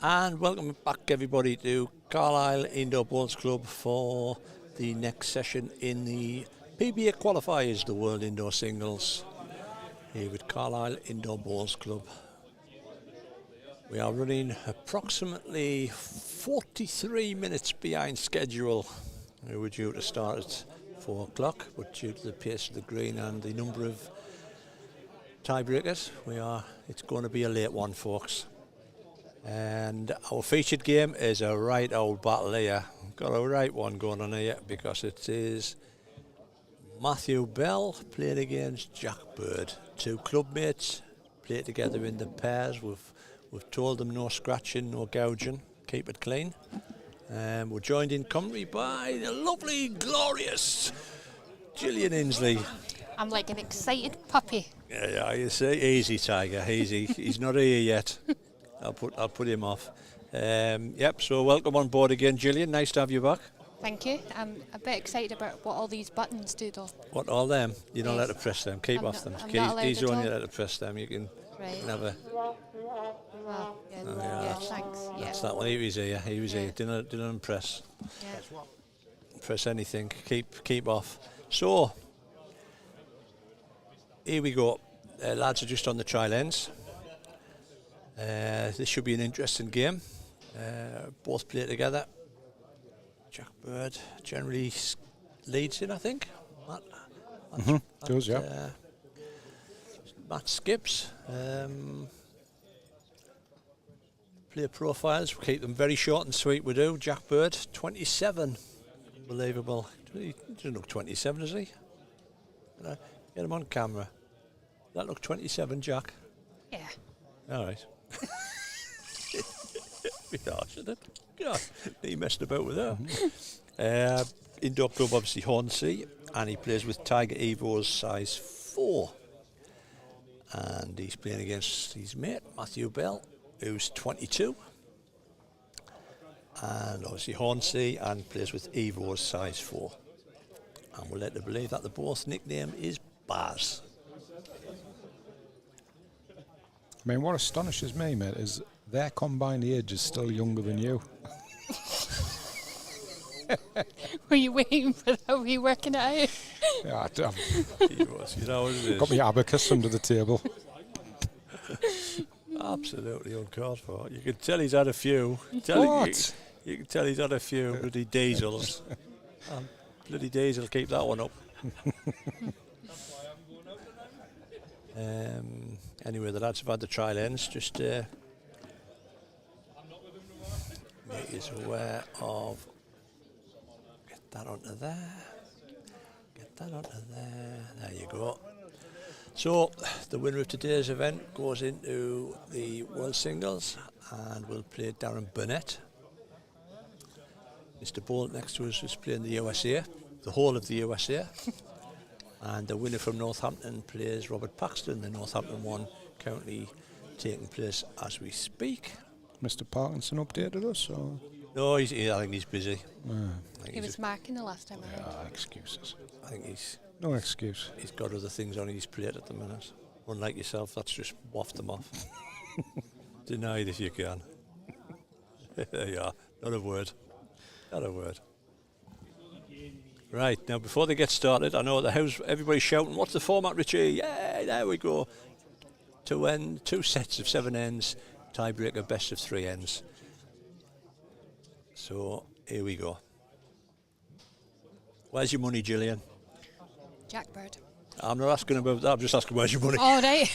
And welcome back everybody to Carlisle Indoor Bowls Club for the next session in the PBA Qualifiers, the World Indoor Singles, here with Carlisle Indoor Bowls Club. We are running approximately 43 minutes behind schedule. We were due to start at 4 o'clock, but due to the pace of the green and the number of tiebreakers, it's going to be a late one, folks. And our featured game is a right old battle here. Got a right one going on here because it is Matthew Bell playing against Jack Bird. Two clubmates play together in the pairs. We've told them no scratching, no gouging, keep it clean. We're joined in commentary by the lovely, glorious Gillian Inslee. I'm like an excited puppy. Yeah, you see, easy Tiger, easy. He's not here yet. I'll put him off. So welcome on board again, Gillian. Nice to have you back. Thank you. I'm a bit excited about what all these buttons do, though. What, all them? You're not allowed to press them. Keep off them. He's only allowed to press them. You can never. Oh, yeah, thanks. That's that one. He was here. Didn't press. Yeah. Press anything. Keep off. So here we go. Lads are just on the trial ends. This should be an interesting game. Both play together. Jack Bird generally leads in, I think. Matt skips. Player profiles, we keep them very short and sweet, we do. Jack Bird, 27. Unbelievable. He doesn't look 27, does he? Get him on camera. Does that look 27, Jack? Yeah. All right. Bit harsh, isn't it? God, he messed about with her. Indoor club, obviously Hornsey, and he plays with Tiger Evo's size 4. And he's playing against his mate, Matthew Bell, who's 22. And obviously Hornsey, and plays with Evo's size 4. And we're led to believe that the both nickname is Baz. I mean, what astonishes me, mate, is their combined age is still younger than you. Were you waiting for that? Were you working it out? Yeah, He was, you know what it is. got my abacus under the table. Absolutely uncalled for. You can tell he's had a few. You can tell he's had a few bloody diesels. Bloody diesel, keep that one up. Anyway, the lads have had the trial ends. Just make us aware of. Get that onto there. Get that onto there. There you go. So the winner of today's event goes into the World Singles and will play Darren Burnett. Mr. Bolt next to us is playing the USA, the whole of the USA. And the winner from Northampton plays Robert Paxton, the Northampton one currently taking place as we speak. Mr. Parkinson updated us, or? No, I think he's busy. He was marking the last time I heard. Excuses. I think he's... No excuse. He's got other things on his plate at the minute. Unlike yourself, that's just waft them off. Deny it if you can. There you are. Not a word. Not a word. Right, now before they get started, I know the house, everybody's shouting, what's the format, Richie? Yeah, there we go. Two sets of 7 ends, tiebreaker, best of 3 ends. So, here we go. Where's your money, Gillian? Jack Bird. I'm not asking about that, I'm just asking where's your money. Oh, right.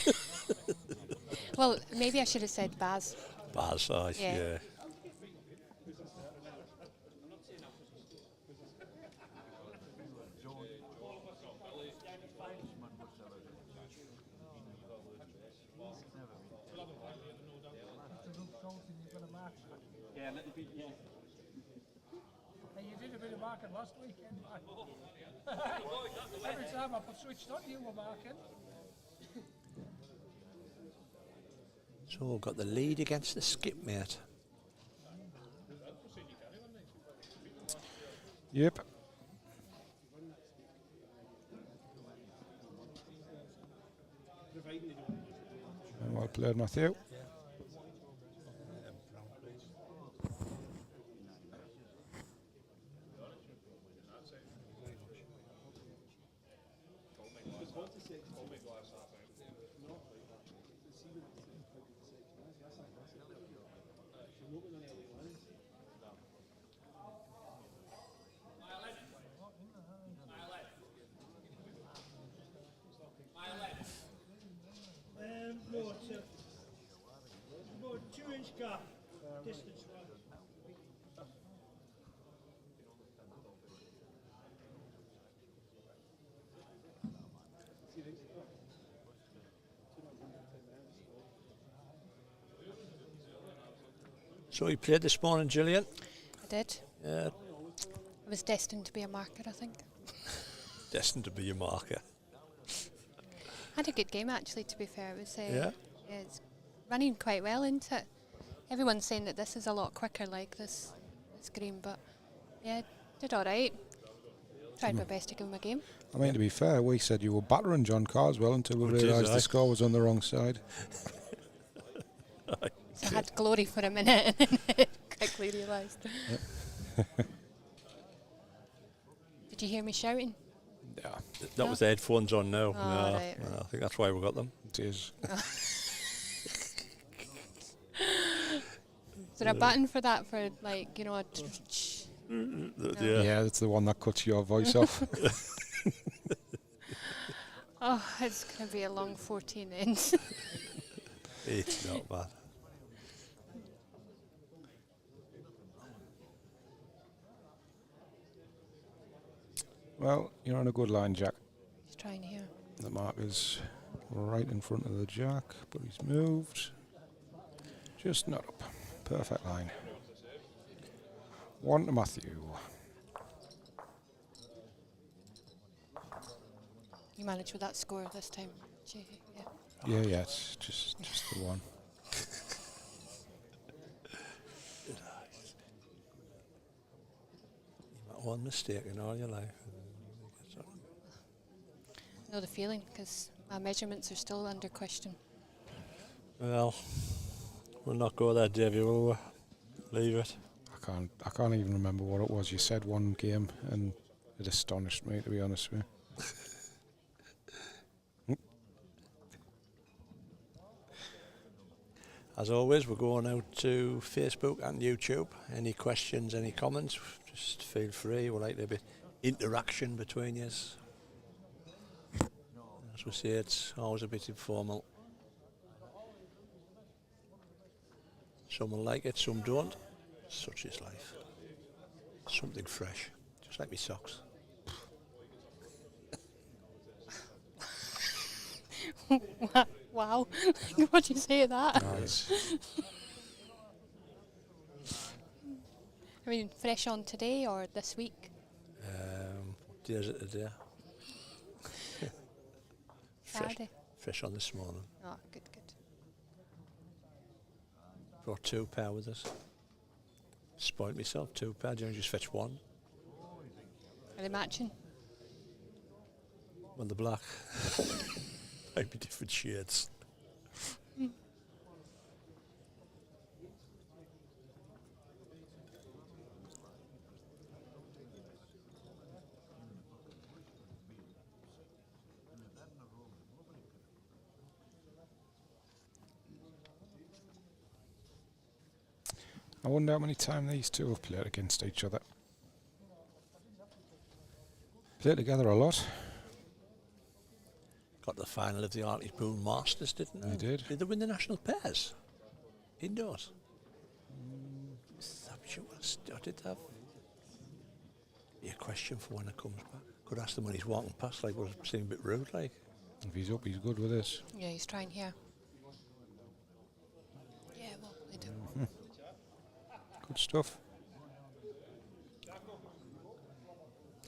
Well, maybe I should have said Baz. Baz, yeah. You did a bit of marking last weekend. Every time I switched on, you were marking. So we've got the lead against the skip, mate. Yep. Well played, Matthew. So you played this morning, Gillian? I did. Yeah, I was destined to be a marker, I think. destined to be a marker. Had a good game, actually, to be fair. It was, Yeah. it's running quite well, isn't it? Everyone's saying that this is a lot quicker, like this green, but yeah, did all right. Tried my best to give him a game. I mean, to be fair, we said you were battering John Carswell until we realised the score was on the wrong side. So I had glory for a minute and then quickly realised. Did you hear me shouting? Yeah, That was the headphones on now. Oh, right. No, I think that's why we got them. it is. Is there a button for that, for like, a... Yeah, that's the one that cuts your voice off. Oh, it's going to be a long 14 ends. It's not bad. Well, you're on a good line, Jack. He's trying here. The marker's right in front of the Jack, but he's moved. Just not up. Perfect line. 1 to Matthew. You managed with that score this time. Yeah. Yeah, it's just the one. One mistake in all your life. I know the feeling, because my measurements are still under question. Well, we'll not go there, Davey, will we? Leave it. I can't even remember what it was. You said one game, and it astonished me, to be honest with you. As always, we're going out to Facebook and YouTube. Any questions, any comments, just feel free. We'd like a bit interaction between you. As we say, it's always a bit informal. Some will like it, some don't. Such is life. Something fresh, just like me socks. Wow. What do you say to that? Nice. I mean, fresh on today or this week? What day is it today? Friday. Fresh on this morning. Oh, good. Brought 2 pair with us. Spoilt myself, 2 pair. Do you just fetch 1? Are they matching? When they're black. Might be different shades. I wonder how many times these two have played against each other. Played together a lot. Got to the final of the Arctic Boone Masters, didn't they? They did. Did they win the national pairs? Indoors? I'm sure I did have. Be a question for when it comes back. Could ask them when he's walking past, like, was it seem a bit rude, like? If he's up, he's good with this. Yeah, he's trying here. Yeah, well, they do. Good stuff.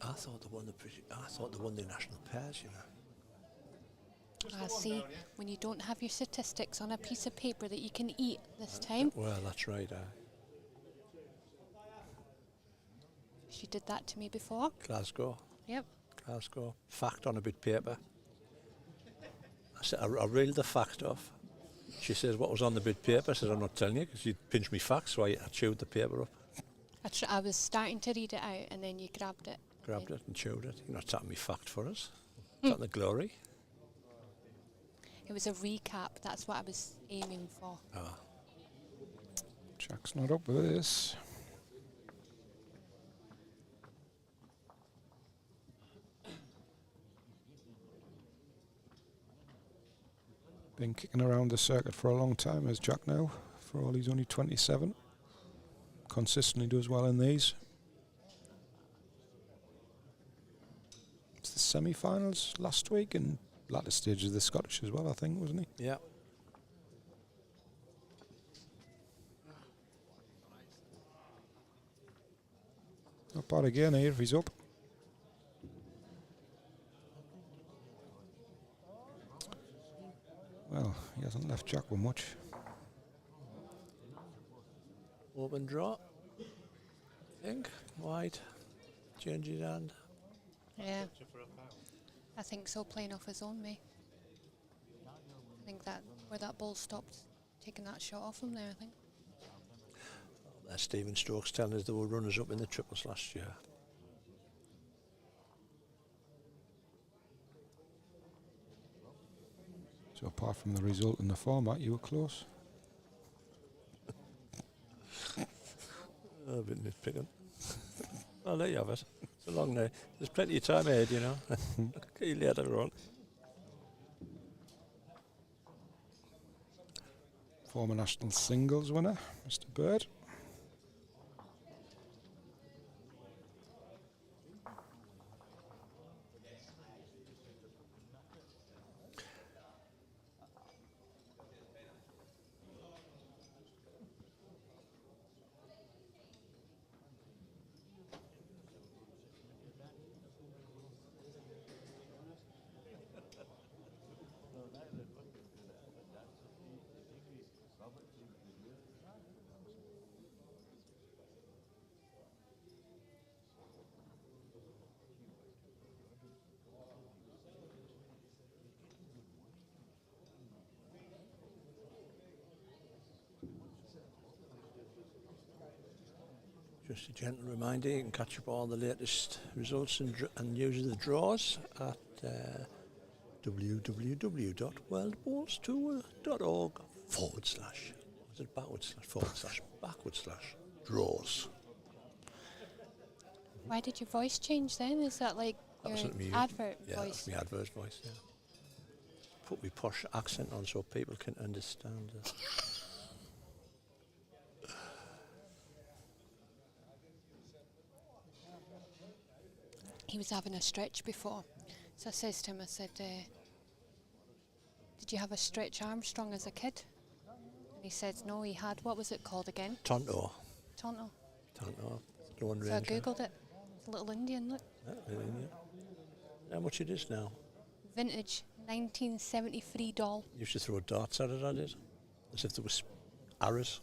I thought they won the national pairs, you know. I see, when you don't have your statistics on a piece of paper that you can eat this time. Well, that's right. She did that to me before. Glasgow. Yep. Glasgow. Fact on a bit of paper. I said, I reeled the fact off. She says, what was on the bit of paper? I said, I'm not telling you, because you'd pinch me facts, so I chewed the paper up. I was starting to read it out, and then you grabbed it. Grabbed it and chewed it. You're not tapping me fact for us. Tapping the glory. It was a recap. That's what I was aiming for. Oh. Jack's not up with this. Been kicking around the circuit for a long time, as Jack now. For all, he's only 27. Consistently does well in these. It's the semi-finals last week and latter stage of the Scottish as well, I think, wasn't he? Yeah. Not bad again here if he's up. Well, he hasn't left Jack with much. Open draw. I think. Wide. Change his hand. Yeah. I think so, playing off his own, me. I think that where that ball stopped, taking that shot off him there, I think. There's Stephen Stokes telling us they were runners up in the triples last year. So apart from the result and the format, you were close. A bit nitpicking. Well, there you have it. It's a long day. There's plenty of time ahead, you know. See you later on. Former national singles winner, Mr. Bird. Just a gentle reminder, you can catch up all the latest results and news of the draws at www.worldballstour.org/draws. Why did your voice change then? Is that like That your was me. advert Yeah, voice? that's my advert voice, yeah. Put my posh accent on so people can understand it. He was having a stretch before. So I says to him, I said, did you have a stretch Armstrong as a kid? And he said, no, he had, what was it called again? Tonto. Tonto. Tonto. Lone So I Ranger. googled it. It's a little Indian, look. How much it is now? Vintage 1973 doll. Used to throw darts at it, I did. As if there was arrows.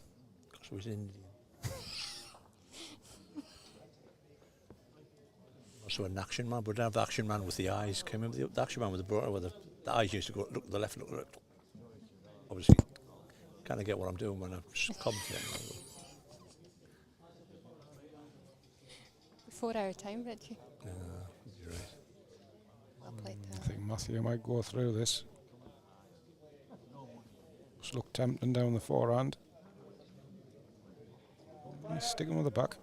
Because it was Indian. Also an action man, but I have the action man with the eyes. Can you remember the action man with the broad, where the eyes used to go look to the left, look to the right. Obviously, kind of get what I'm doing when I'm commentating. Before our time, Richie. You're right. Well played I there. think Matthew might go through this. Just look tempting down the forehand. He's sticking with the back.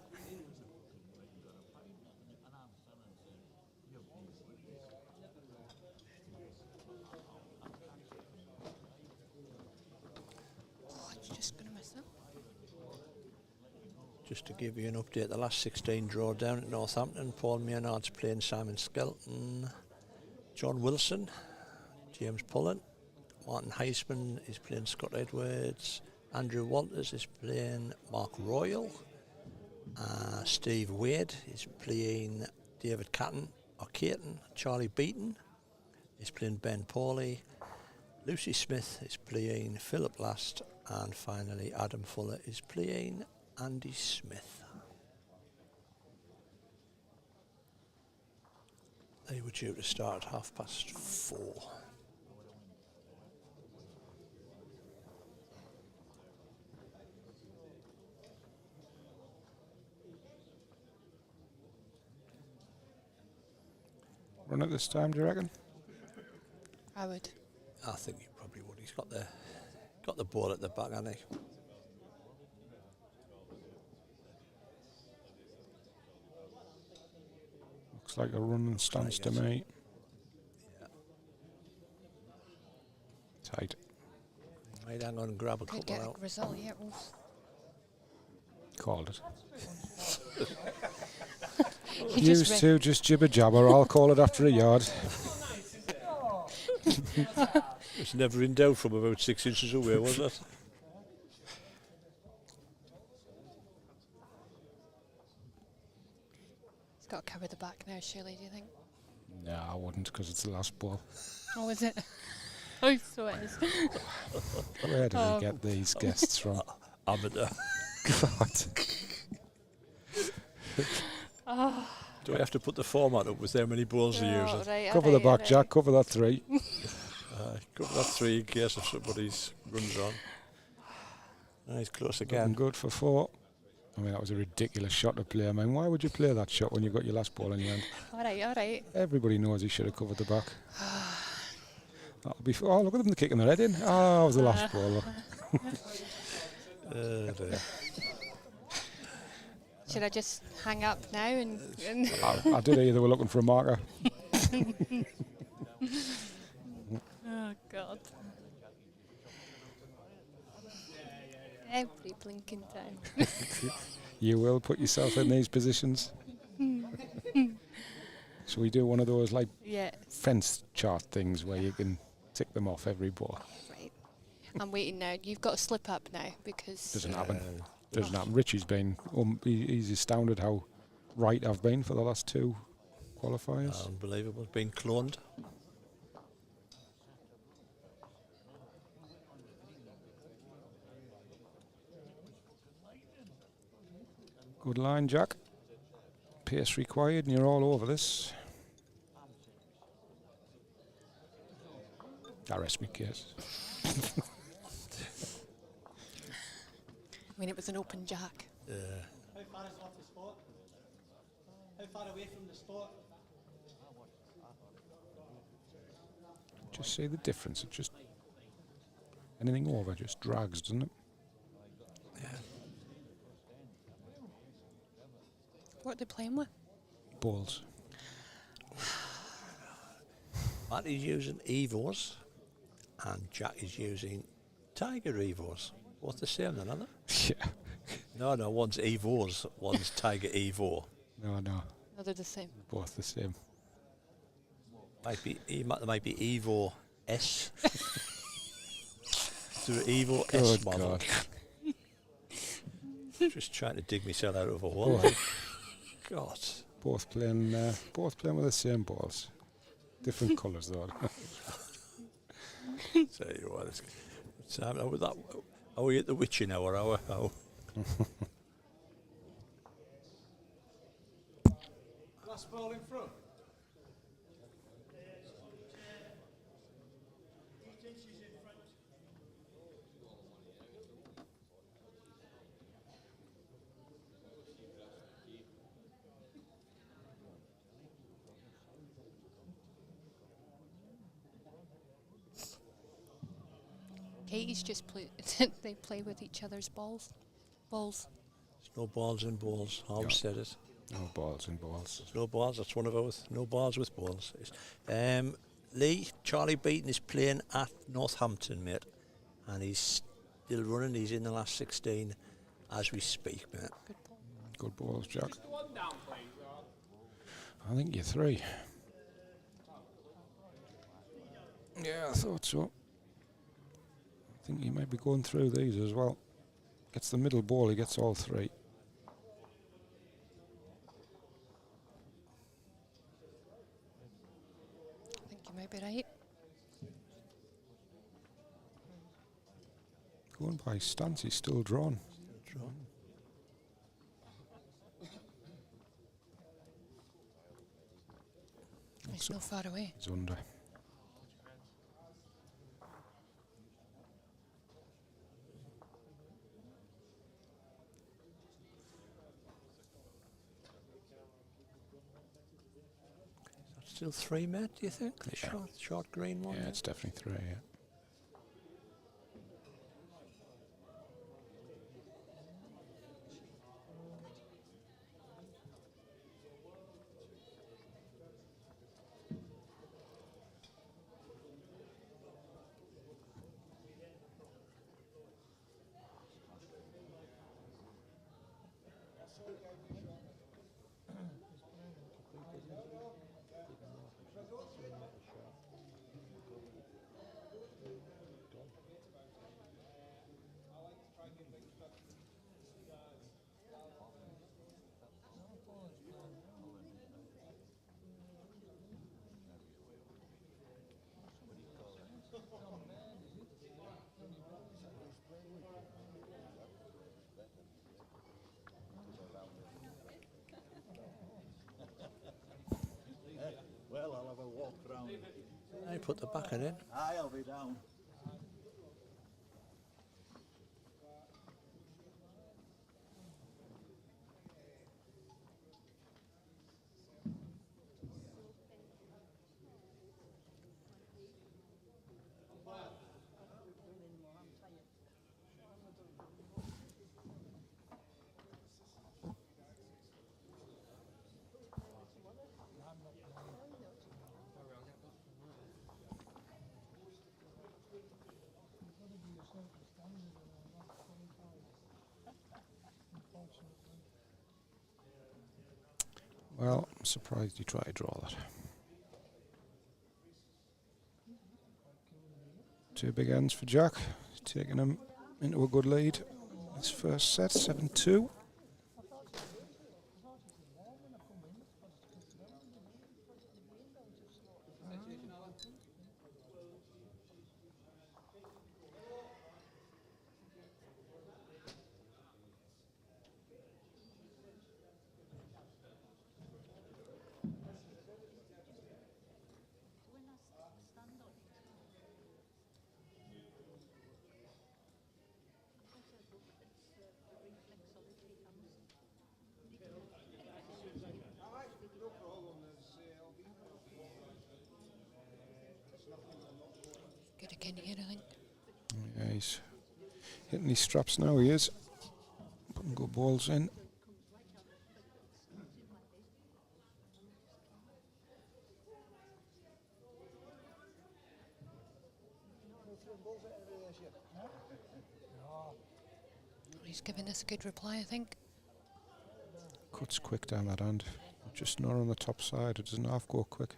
Oh, it's just going to miss it. Just to give you an update, the last 16 draw down at Northampton. Paul Maynard's playing Simon Skelton. John Wilson, James Pullen. Martin Heisman is playing Scott Edwards. Andrew Walters is playing Mark Royal. Steve Wade is playing David Caton. Charlie Beaton is playing Ben Pawley. Lucy Smith is playing Philip Last. And finally, Adam Fuller is playing Andy Smith. They were due to start at 4:30. Run it this time, do you reckon? I would. I think he probably would. He's got the ball at the back, hasn't he? Looks like a running stance to guess. me. Yeah. Tight. Might hang on and grab a Could couple get out. a result, yeah. Oof. Called it. He Used just to just jibber jabber. I'll call it after a yard. It's never in doubt from about 6 inches away, was it? He's got to cover the back now, surely, do you think? No, I wouldn't, because it's the last ball. Oh, is it? Oh, so it is. Where do we get these guests from? Amateur. God. Do we have to put the format up with how many balls they're using? Right, Cover the back, Jack. Cover that 3. Cover that 3 in case if somebody's runs on. He's close Looking again. good for 4. I mean, that was a ridiculous shot to play. I mean, why would you play that shot when you got your last ball in your hand? All right. Everybody knows he should have covered the back. That'll be. Oh, look at them kicking their head in. Oh, that was the last ball. Look. Dear. Should I just hang up now and I did hear they were looking for a marker. oh God. Every blinking time. You will put yourself in these positions. So we do one of those like Yeah, fence chart things where you can tick them off every ball. right. I'm waiting now. You've got to slip up now because Doesn't happen. Doesn't happen. Richie's been, he's astounded how right I've been for the last 2 qualifiers. Unbelievable. Been cloned. Good line, Jack. Pace required, and you're all over this. I rest my case. I mean, it was an open jack. Yeah. How far is it off the spot? How far away from the spot? Just see the difference. It just anything over just drags, doesn't it? What are they playing with? Balls. Matt is using Evos and Jack is using Tiger Evos. Both the same then, aren't they? Yeah. No, one's Evos, one's Tiger Evo. No. No, they're the same. Both the same. There might be Evo S. To Evo Good S model. God. Just trying to dig myself out of a hole. God. Both playing with the same balls. Different colours though. Tell you what, are we at the witching hour? Last ball in front. Katie's just they play with each other's balls. There's no balls in balls. I always said it. No balls and balls. There's no balls. That's one of ours. No balls with balls. Lee, Charlie Beaton is playing at Northampton, mate, and he's still running. He's in the last 16 as we speak, mate. Good ball. Good balls, Jack. I think you're 3. Yeah, I thought so. I think he might be going through these as well. Gets the middle ball, he gets all 3. I think you might be right. Going by stance, he's still drawn. It's not far away. He's under. Still 3, mate, do you think? The Yeah. short green one? Yeah, it's definitely 3, yeah. I put the backer in. I'll be down. Well, I'm surprised he tried to draw that. 2 big ends for Jack, taking him into a good lead. His first set, 7-2. Good again here, I think. Yeah, he's hitting these straps now, he is. Putting good balls in. He's giving us a good reply, I think. Cuts quick down that hand. Just not on the top side, it doesn't half go quick.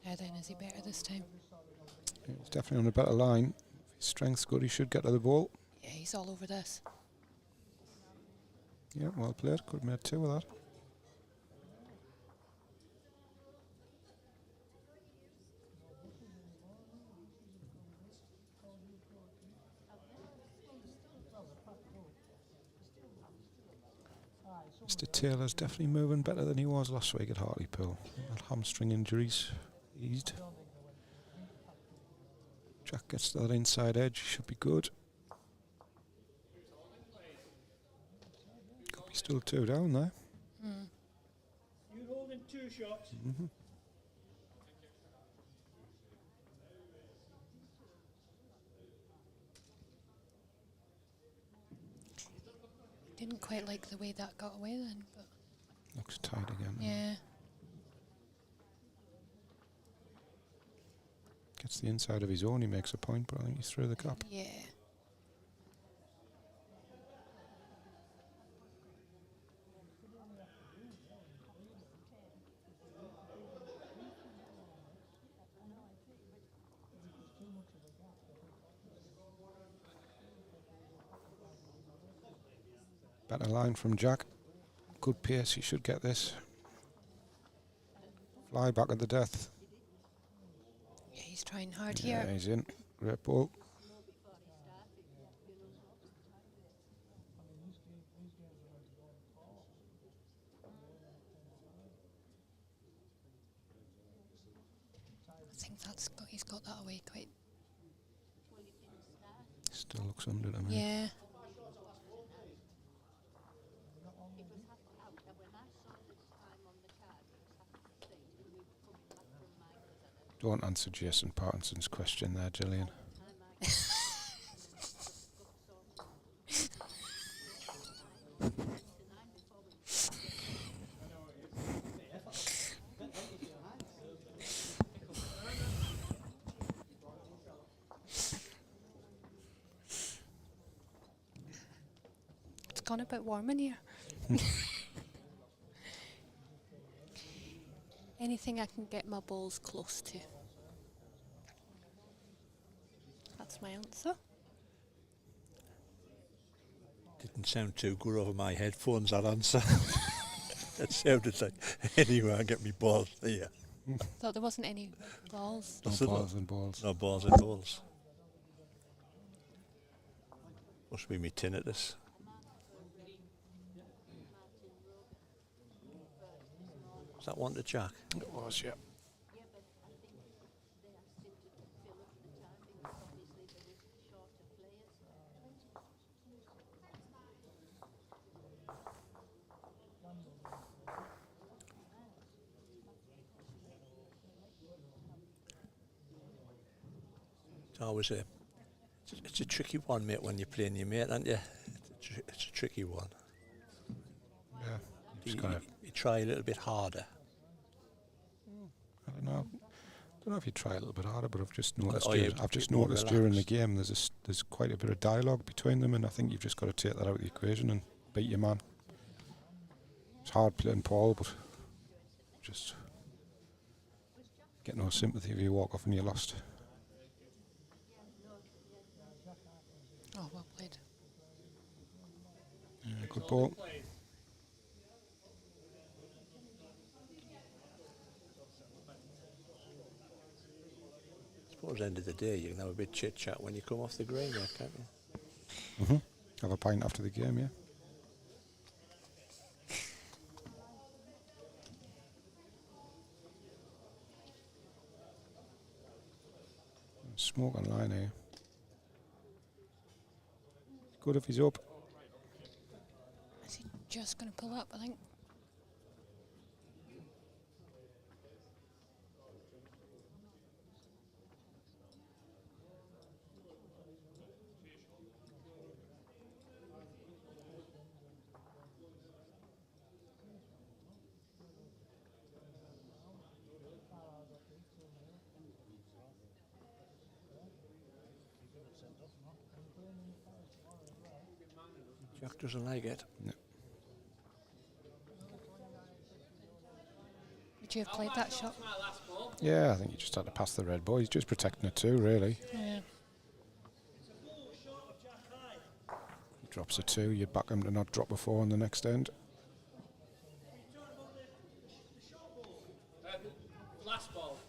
Now then, is he better this time? Yeah, he's definitely on a better line. If his strength's good, he should get to the ball. Yeah, he's all over this. Yeah, well played. Could have made 2 of that. Mr. Taylor's definitely moving better than he was last week at Hartlepool. That hamstring injuries eased. Jack gets to that inside edge, should be good. Could be still 2 down there. You're holding 2 shots. Didn't quite like the way that got away then, but Looks tight again. yeah. Gets the inside of his own, he makes a point, but I think he's through the cap. Yeah. Better line from Jack. Good pace, he should get this. Fly back at the death. Yeah, he's trying hard Yeah, here. he's in. Great ball. I think he's got that away quite. Still looks under to me. Yeah. Don't answer Jason Parkinson's question there, Gillian. It's gone a bit warm in here. Anything I can get my balls close to. That's my answer. Didn't sound too good over my headphones, that answer. It sounded like, anyway, I get me balls here. Thought there wasn't any balls. No That's it, balls and balls. No balls and balls. Must be me tinnitus. Was that one to Jack? It was, yeah. It's always it's a tricky one, mate, when you're playing your mate, aren't you? It's a tricky one. Yeah. You try a little bit harder. I don't know. Don't know if you try a little bit harder, but I've just noticed. yeah, I've just more noticed during the relaxed. game there's quite a bit of dialogue between them, and I think you've just got to take that out of the equation and beat your man. It's hard playing Paul, but just get no sympathy if you walk off and you're lost. Oh, well played. Yeah, good ball. I suppose at the end of the day, you can have a bit chit chat when you come off the green, there, can't you? Mm-hmm. Have a pint after the game, yeah. Smoke on line here. Good if he's up. Is he just going to pull up, I think? Jack doesn't like it. No. Would you have played that shot? Yeah, I think he just had to pass the red ball. He's just protecting it too, really. Yeah. He drops a 2, you back him to not drop a 4 on the next end. Last ball.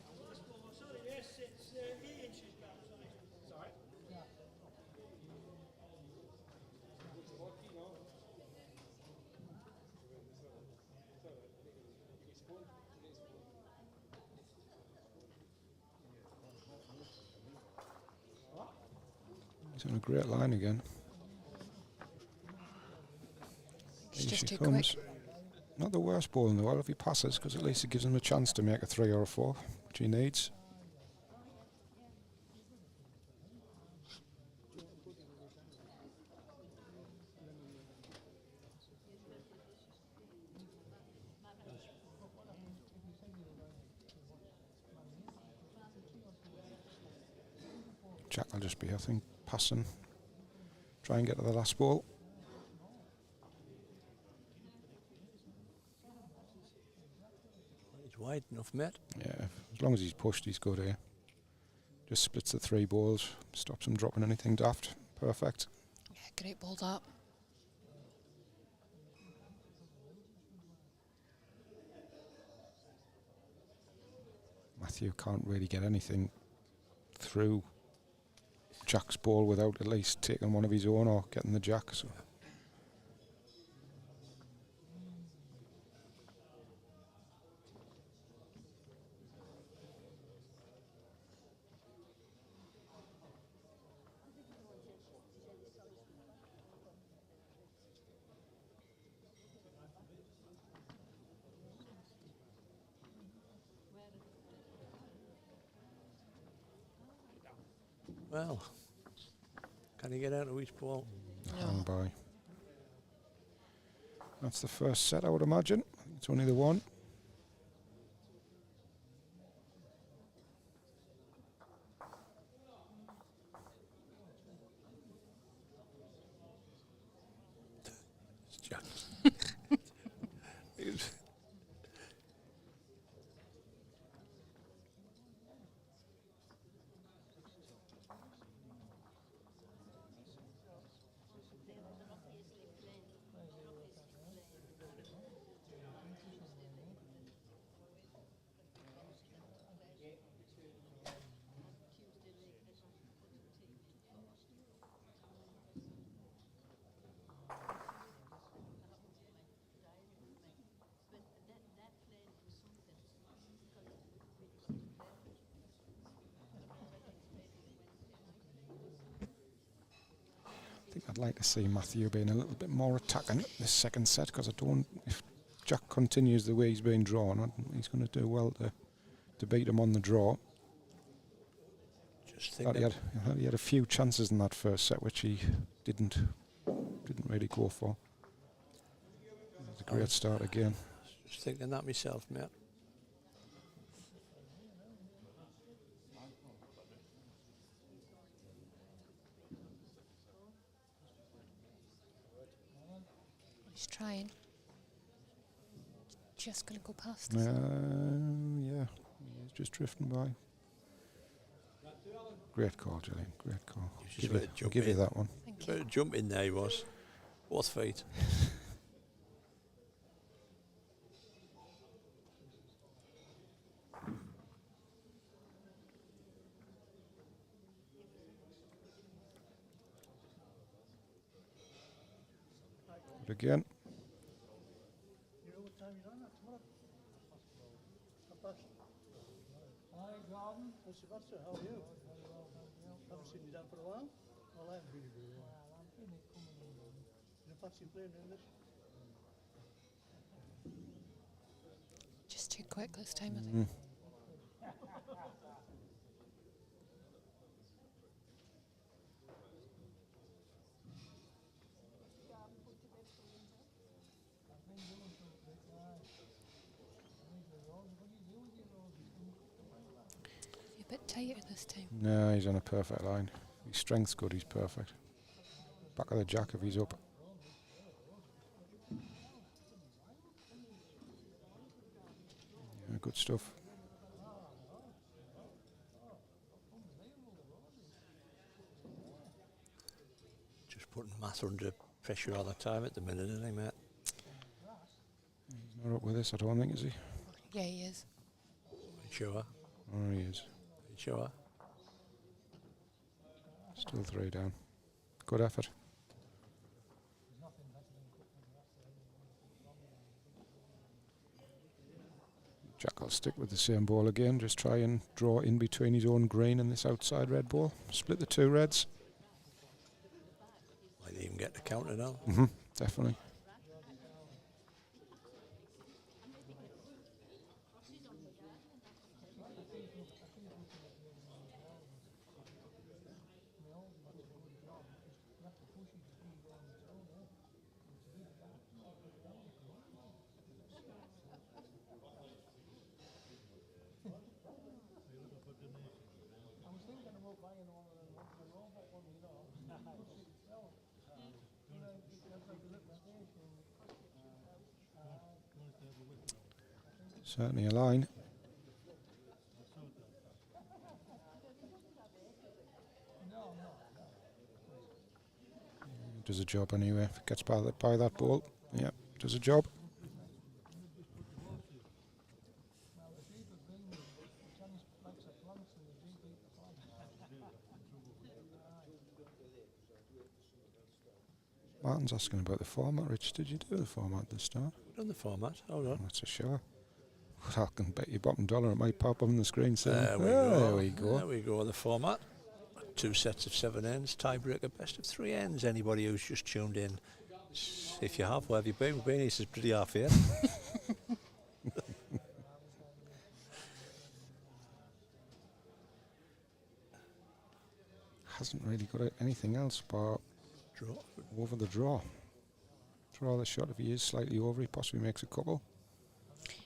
He's on a great line again. It's Here just she too comes. quick. Not the worst ball in the world if he passes, because at least it gives him a chance to make a 3 or a 4, which he needs. Jack will just be, I think, passing. Try and get to the last ball. He's wide enough, mate. Yeah, as long as he's pushed, he's good here. Just splits the 3 balls, stops him dropping anything daft. Perfect. Yeah, great ball that. Matthew can't really get anything through Jack's ball without at least taking one of his own or getting the jack. So Well, can he get out of each ball? hang by. That's the first set, I would imagine. I think it's only the one. It's Jack. think I'd like to see Matthew being a little bit more attacking this second set, because I don't. If Jack continues the way he's been drawn, he's going to do well to beat him on the draw. Just think He had a few chances in that first set which he didn't really go for. It's a great start again. Just thinking that myself, mate. He's trying. Just going to go past. Yeah, he's just drifting by. Great call, Gillian. Great call. I'll give you that one. Thank you. Jump in there he was. Both feet. But again. You know what time you're on at tomorrow? Hi, Gordon. What's the matter? How are you? Haven't seen you down for a while. Well, I haven't been very well. You know, fancy playing English? Just too quick this time, I think. A bit tighter this time. No, he's on a perfect line. His strength's good, he's perfect. Back of the jack if he's up. Yeah, good stuff. Just putting Matt under pressure all the time at the minute, isn't he, mate? He's not up with this, I don't think, is he? Yeah, he is. Sure. Oh, he is. Sure. Still 3 down. Good effort. Jack will stick with the same ball again, just try and draw in between his own green and this outside red ball. Split the 2 reds. Might even get the counter now. Definitely. Certainly a line. Does a job anyway. If it gets by that ball, yeah, does a job. Martin's asking about the format. Rich, did you do the format at the start? Done the format. Hold on. That's a show. I can bet you bottom dollar it might pop up on the screen soon. There we go. There we go. The format. 2 sets of 7 ends. Tiebreaker, best of 3 ends. Anybody who's just tuned in, if you have, where have you been? We've been here since pretty half here. Hasn't really got anything else but Draw. over the draw. Draw the shot. If he is slightly over, he possibly makes a couple.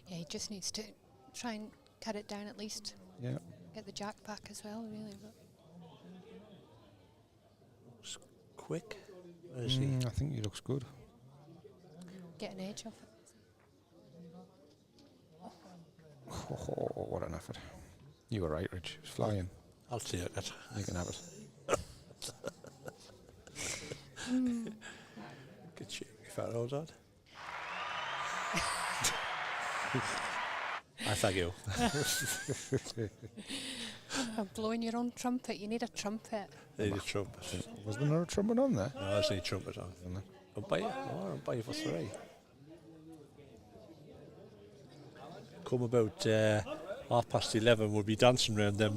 Yeah, he just needs to try and cut it down at least. Yeah. Get the jack back as well, really. But Looks quick. Where is he? I think he looks good. get an edge off it. Oh, what an effort. You were right, Rich. It's flying. I'll take it. You can have it. Good shit. If I hold on. I thank you. Blowing your own trumpet. You need a trumpet. Need a trumpet. Was there not a trumpet on there? No, I need a trumpet on. I'll buy you. Oh, I'll buy you for 3. Come about 11:30, we'll be dancing around them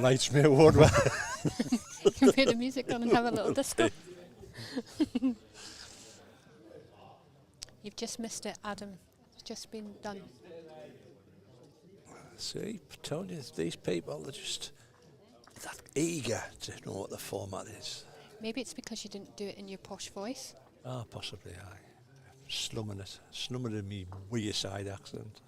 lights, mate, won't we? You can put the music on and have a little disco. You've just missed it, Adam. It's just been done. See, told you, these people are just that eager to know what the format is. Maybe it's because you didn't do it in your posh voice. Ah, possibly, aye. Slumming it in me weird side accent.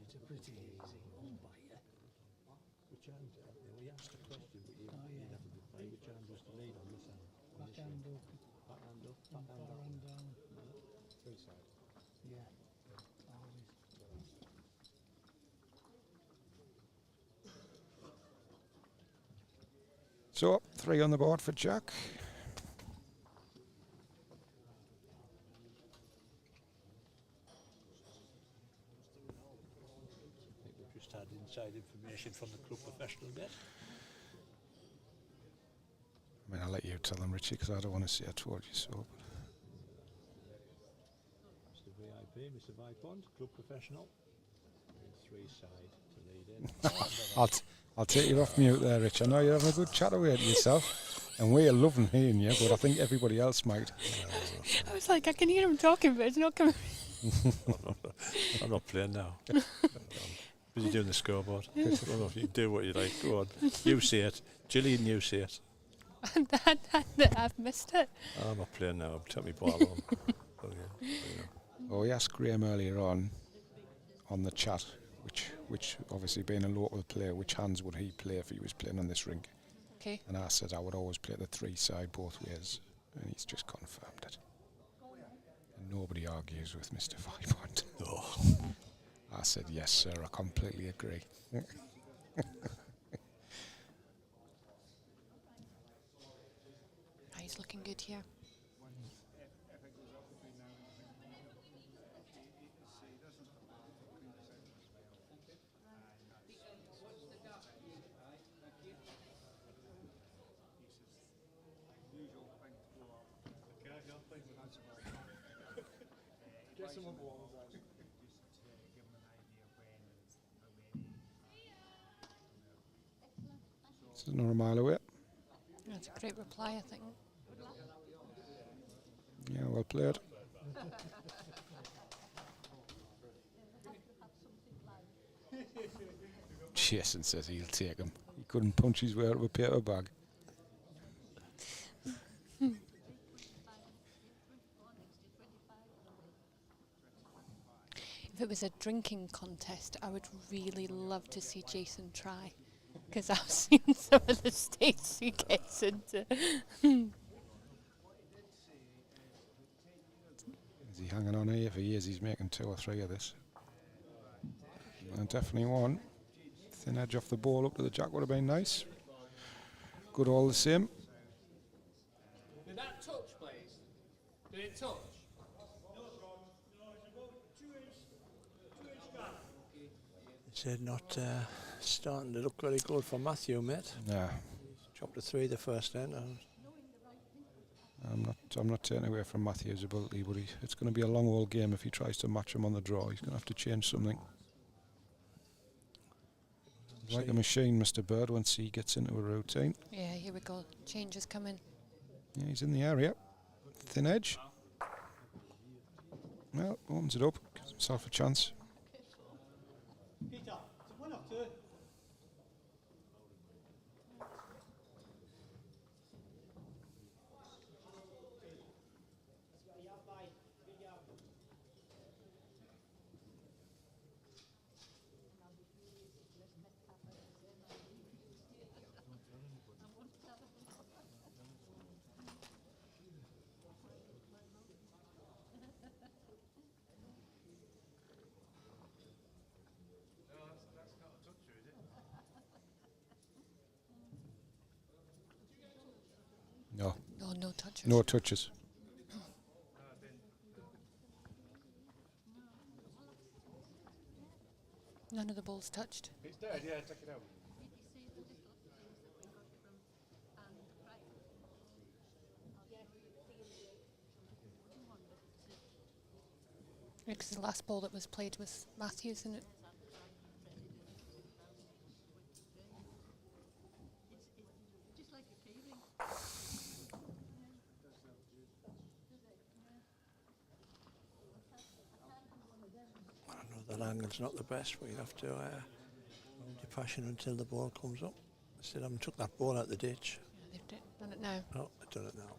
It's a pretty easy one by you. Which hand? We asked a question, but you'd have to play which hand was the lead on this hand. Backhand up, Backhand up, and backhand up. forehand down. Three side. Yeah. Always. So, 3 on the board for Jack. I think we've just had inside information from the club professional desk. I mean, I'll let you tell them, Richie, because I don't want to say I told you so. Mr. VIP, Mr. Vipond, club professional. 3 side to lead in. I'll take you off mute there, Rich. I know you're having a good chat away to yourself, and we're loving hearing you, but I think everybody else might. I was like, I can hear him talking, but it's not coming. I'm not playing now. I'm busy doing the scoreboard. You do what you like. Go on. You see it. Gillian, you see it. I've missed it. I'm not playing now. Take me ball home. Oh, yeah. Well, we asked Graham earlier on the chat, which obviously being a local player, which hands would he play if he was playing on this rink? Okay. And I said I would always play the 3 side both ways, and he's just confirmed it. And nobody argues with Mr. Vipond. Oh. I said, yes, sir, I completely agree. He's looking good here. It's not a mile away. That's a great reply, I think. Yeah, well played. Jason says he'll take him. He couldn't punch his way out of a paper bag. If it was a drinking contest, I would really love to see Jason try, because I've seen some of the states he gets into. Is he hanging on here? If he is, he's making 2 or 3 of this. And definitely one. Thin edge off the ball up to the jack would have been nice. Good all the same. Did that touch, please? Did it touch? Said not starting to look very good for Matthew, mate. Yeah, Chopped a 3 the first end. I'm not taking away from Matthew's ability, but it's going to be a long old game if he tries to match him on the draw. He's going to have to change something. Like a machine, Mr. Bird, once he gets into a routine. Yeah, here we go. Change is coming. Yeah, he's in the area. Thin edge. Well, opens it up, gives himself a chance. Peter, it's a 1 or 2. No. No, no touches. No touches. None of the balls touched. It's dead, yeah, take it out. Because the last ball that was played was Matthews, and it. I know that angle's not the best, but you have to hold your passion until the ball comes up. Still haven't took that ball out the ditch. Yeah, they've done it now. Oh, I've done it now.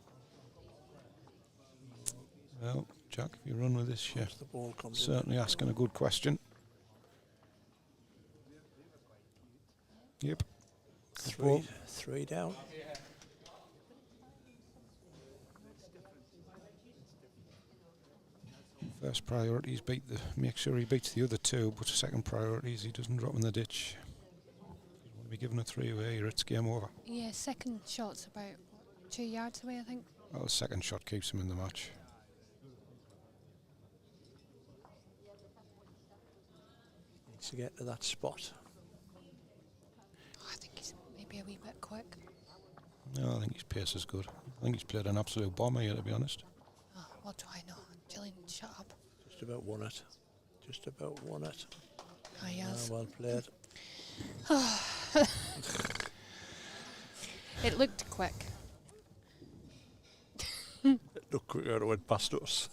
Well, Jack, if you run with this, yeah. Once the ball comes Certainly asking a good question. Yep. in, Ball. three down. First priority is make sure he beats the other two, but second priority is he doesn't drop in the ditch. You want to be given a 3-away or it's game over. Yeah, second shot's about 2 yards away, I think. Well, the second shot keeps him in the match. Needs to get to that spot. Oh, I think he's maybe a wee bit quick. No, I think his pace is good. I think he's played an absolute bomber here, to be honest. Oh, what do I know? Gillian, shut up. Just about won it. Just about won it. Oh, yes. Well played. It looked quick. It looked quicker, it went past us.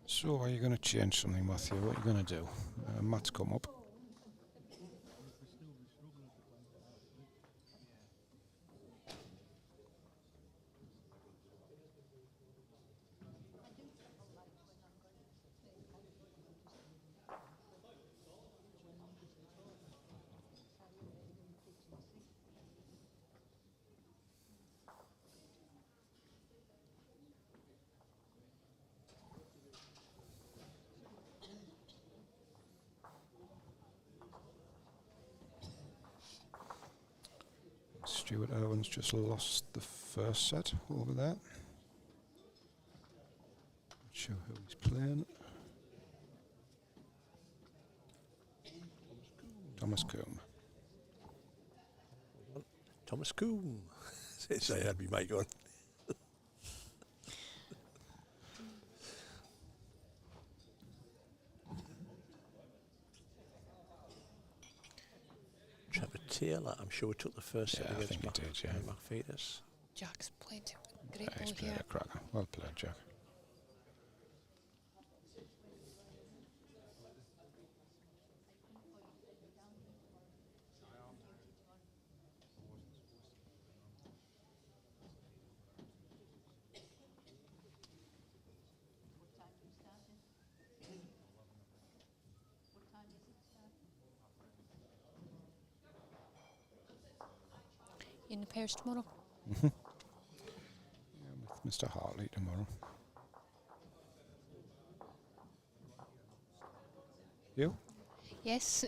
So, are you going to change something, Matthew? What are you going to do? Matt's come up. Stuart Irwin's just lost the first set over there. Not sure who he's playing. Thomas Coombe. Thomas Coombe. Say that'd be my gun. Trevor Taylor, I'm sure we took the first set Yeah, I against think he did, yeah. McFeeters. Jack's played a great Yeah, he's ball played here. a cracker. Well played, Jack. In the pairs tomorrow. Yeah, with Mr. Hartley tomorrow. You? Yes.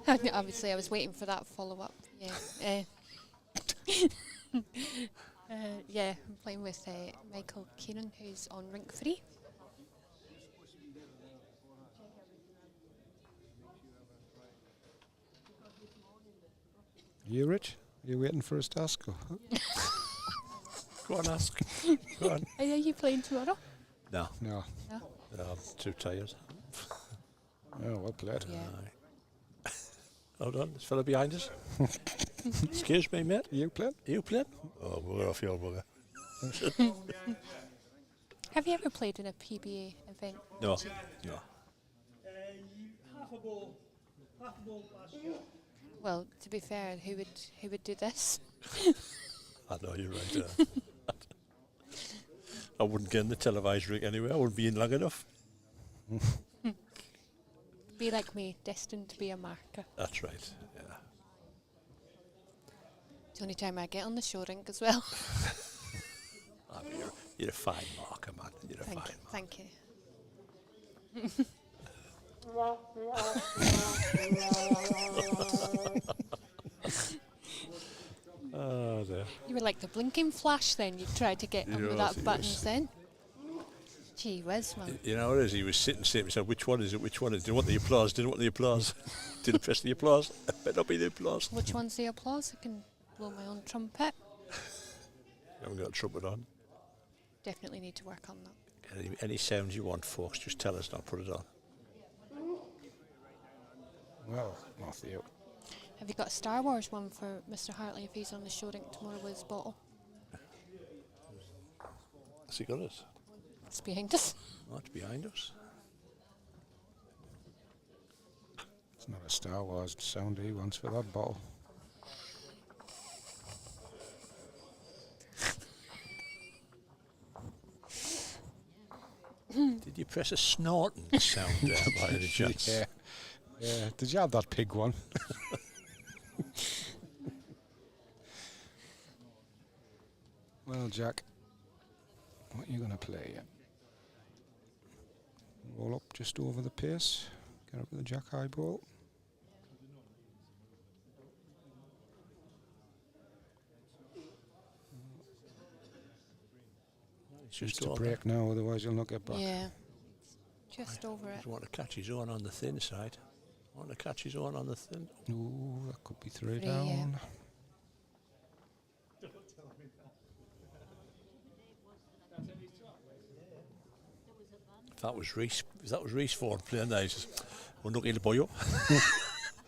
Obviously, I was waiting for that follow-up. Yeah. Yeah, I'm playing with Michael Keenan, who's on rink 3. You, Rich? Are you waiting for us to ask? Go on, ask. Go on. Are you playing tomorrow? No, No. No. I'm too tired. Oh, well played. Yeah. Aye. Hold on, this fella behind us. Excuse me, mate. You playing? You playing? Oh, we're off your bugger. Have you ever played in a PBA event? No, no. Half a ball past you. Well, to be fair, who would do this? I know you're right. I wouldn't get in the televised rig anyway. I wouldn't be in long enough. Be like me, destined to be a marker. That's right. Yeah. It's the only time I get on the show rink as well. You're a fine marker, man. You're a fine marker. Thank you. Oh, dear. You were like the blinking flash then. You tried to get on Yes, without he buttons was. then. Gee whiz, man. You know what it is? He was sitting, he said, which one is it? Which one is it? Didn't want the applause, didn't want the applause. Didn't press the applause. Better not be the applause. Which one's the applause? I can blow my own trumpet. I haven't got a trumpet on. Definitely need to work on that. Any sounds you want, folks, just tell us and I'll put it on. Well, Matthew. Have you got a Star Wars one for Mr. Hartley if he's on the show tomorrow with his bottle? Has he got it? It's behind us. Oh, it's behind us. It's not a Star Wars sound he wants for that bottle. Did you press a snorting sound there by any chance? Yeah. Yeah. Did you have that pig one? Well, Jack, what are you going to play? Roll up just over the pace. Get up with the Jack high ball. It's Just just to over. break now, otherwise you'll not get back. Yeah. Just over it. Just want to catch his own on the thin side. Want to catch his own on the thin. Ooh, that could be three Three, down. yeah. If that was Reese Ford playing there, he says, unlucky to boy up.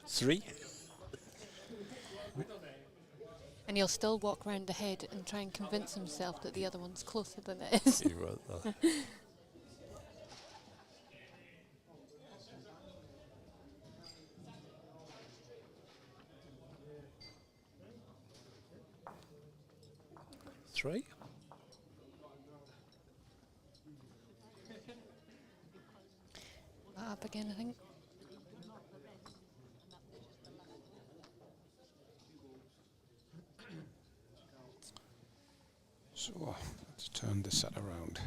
3. And he'll still walk round the head and try and convince himself that the other one's closer than it is. He wrote that. Three. Up again, I think. So let's turn the set around.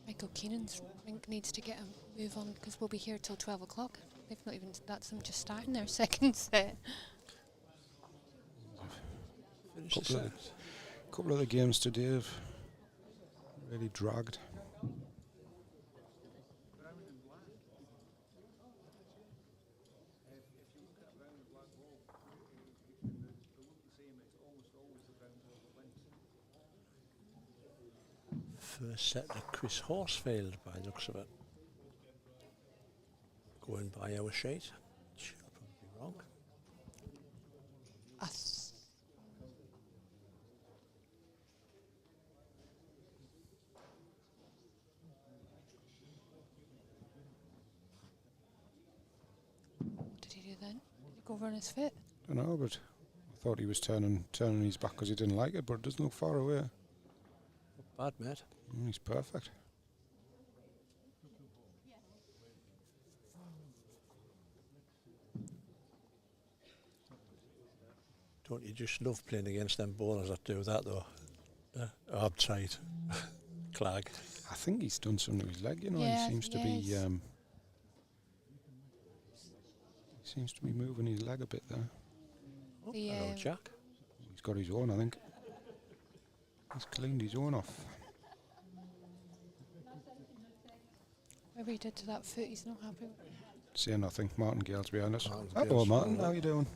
Michael Keenan's rink needs to get a move on because we'll be here till 12 o'clock. They've not even, that's them just starting their second set. Finish the Couple of, set. couple of the games today have really dragged. First set to Chris Horsfield by the looks of it. Going by our sheet. Should probably be wrong. Us. What did he do then? Did he go over on his foot? I don't know, but I thought he was turning his back because he didn't like it, but it doesn't look far away. Bad, mate. He's perfect. Don't you just love playing against them bowlers that do that though? I've tried. Clag. I think he's done something to his leg, you know. Yeah, He seems to be yes. he seems to be moving his leg a bit there. Oh, The, hello, Jack. He's got his own, I think. He's cleaned his own off. Whatever he did to that foot, he's not happy with. Say nothing. Martin Gale's behind us. Martin Hello, Gale's Martin. behind How us. you doing?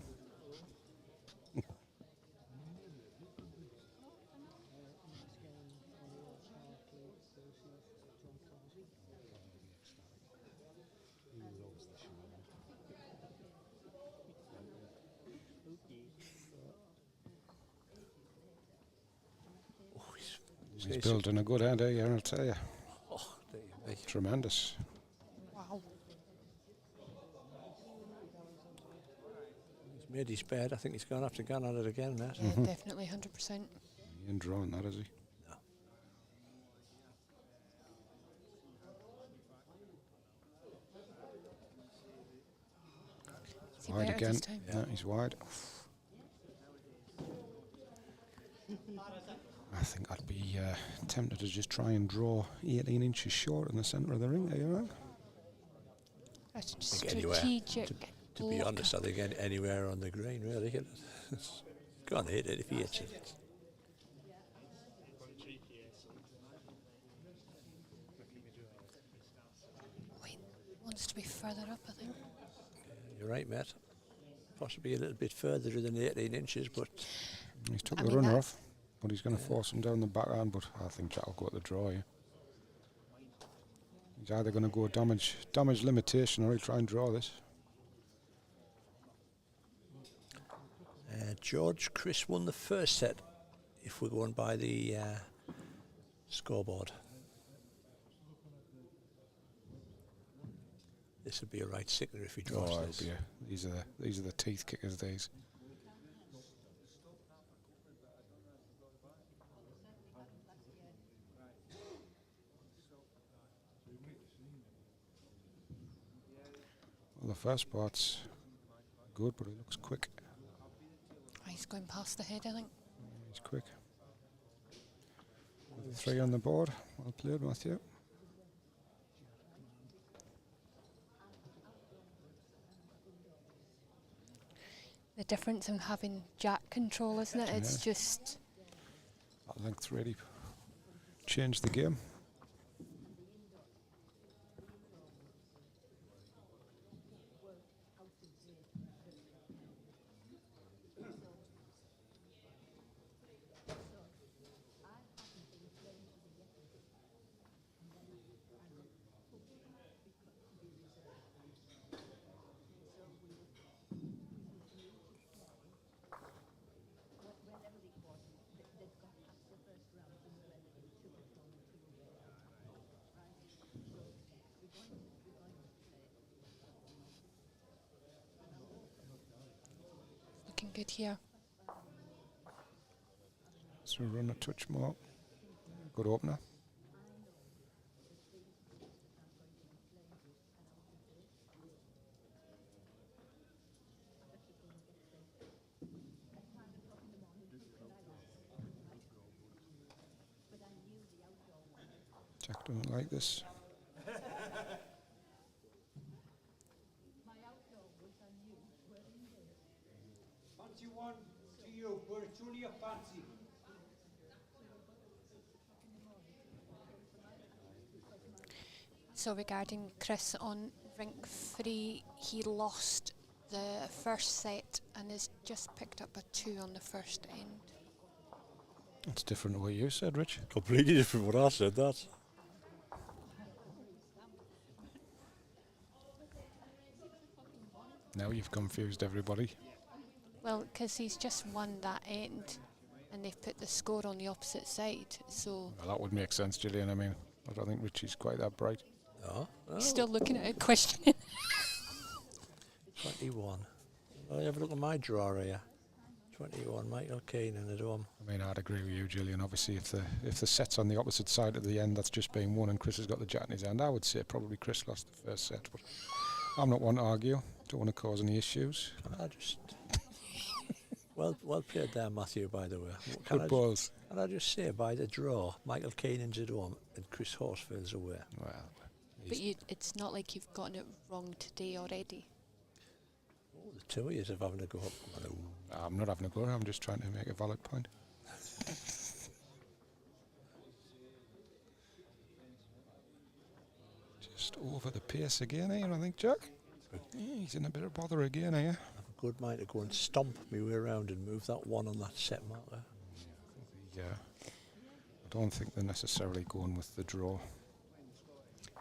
Oh, He's building a good head here, I'll tell you. Oh, there you be. Tremendous. made his bed. I think he's going to have to go at it again, Matt. Yeah, definitely 100%. He ain't drawing that, is he? No. Is he Wide better again. this time? Yeah, he's wide. I think I'd be tempted to just try and draw 18 inches short in the centre of the ring there, you know? That's a think anywhere. strategic. To be block. honest, I think anywhere on the green, really. Go on, hit it if he hits it. Wait, wants to be further up, I think. You're right, Matt. Possibly a little bit further than 18 inches, but He's took I the mean, runner that- off, but he's going to force him down the backhand, but I think Jack will go at the draw here. He's either going to go damage limitation or he'll try and draw this. George, Chris won the first set, if we're going by the scoreboard. This would be a right sickener if he draws Oh, this. it'll be these are the teeth kickers, these. Well, the first part's good, but it looks quick. Oh, he's going past the head, I think. He's quick. With 3 on the board. Well played, Matthew. The difference in having jack control, isn't it? It's just That length really changed the game. looking good here. So run a touch more. Good opener. Jack doesn't like this. Fancy one to you, but it's only a fancy. So regarding Chris on rink 3, he lost the first set and has just picked up a 2 on the first end. That's different to what you said, Rich. Completely different what I said, that. Now you've confused everybody. Well, because he's just won that end and they've put the score on the opposite side, so Well, that would make sense, Gillian. I mean, I don't think Richie's quite that bright. Oh, he's still looking at it, questioning. 21. Well, have a look at my drawer here. 21, Michael Keenan at home. I mean, I'd agree with you, Gillian. Obviously, if the set's on the opposite side at the end, that's just being won, and Chris has got the jack in his hand. I would say probably Chris lost the first set, but I'm not one to argue. Don't want to cause any issues. I just well played there, Matthew. By the way, Good balls. Can I just say, by the draw, Michael Keenan's at home and Chris Horsfield's away. Well, But it's not like you've gotten it wrong today already. Oh, the two of you have having to go up. I'm not having a go. I'm just trying to make a valid point. Just over the pace again here, I think, Jack. Yeah, he's in a bit of bother again here. I have a good mind to go and stomp me way around and move that one on that set marker. Yeah. I don't think they're necessarily going with the draw.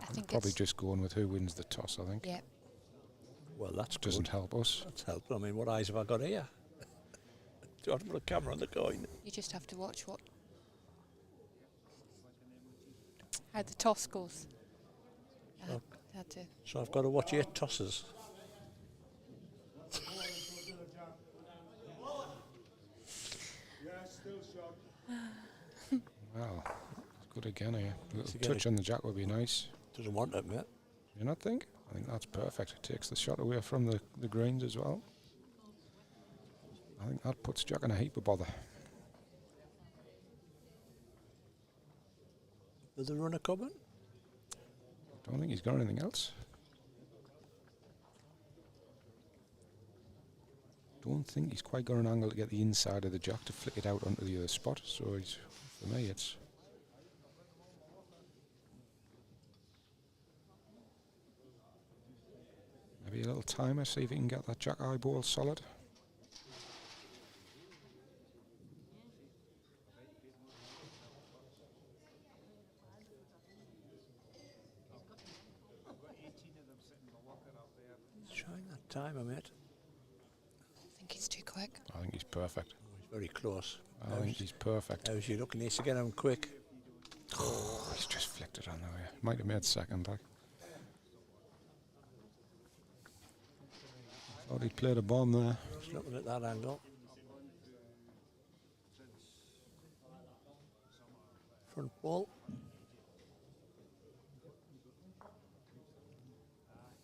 I think Probably it's just going with who wins the toss, I think. yeah. Well, that's Doesn't good. help us. That's helpful. I mean, what eyes have I got here? Do you want to put a camera on the coin? You just have to watch how the toss goes. Had to. So I've got to watch 8 tosses. Good again here. A little Again, touch on the jack would be nice. Doesn't want it, mate. You not think? I think that's perfect. It takes the shot away from the greens as well. I think that puts Jack in a heap of bother. With the runner coming? Don't think he's got anything else. Don't think he's quite got an angle to get the inside of the jack to flick it out onto the other spot. So he's, for me, it's maybe a little timer. See if he can get that jack eyeball solid. Trying that timer, mate. I think he's too quick. I think he's perfect. He's very close. I think he's perfect. How's he looking? Needs to get him quick. Oh, he's just flicked it on the way. Might have made second, like. Thought he played a bomb there. Just looking at that angle. Front ball.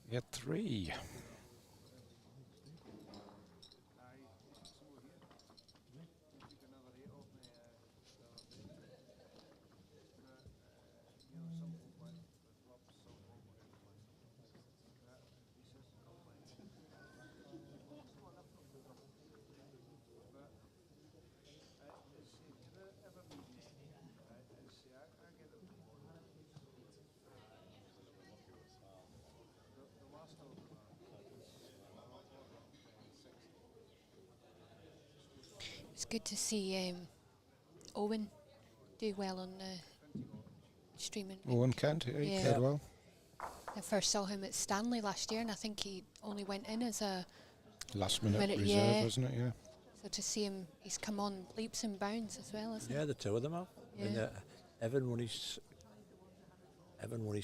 He had 3. It's good to see Owen do well on the streaming. Owen Kent, he Yeah. played well. I first saw him at Stanley last year, and I think he only went in as a Last minute Minute, reserve, yeah. wasn't it? Yeah. so to see him, he's come on leaps and bounds as well, isn't Yeah, the two of them have. Yeah. And, Evan won his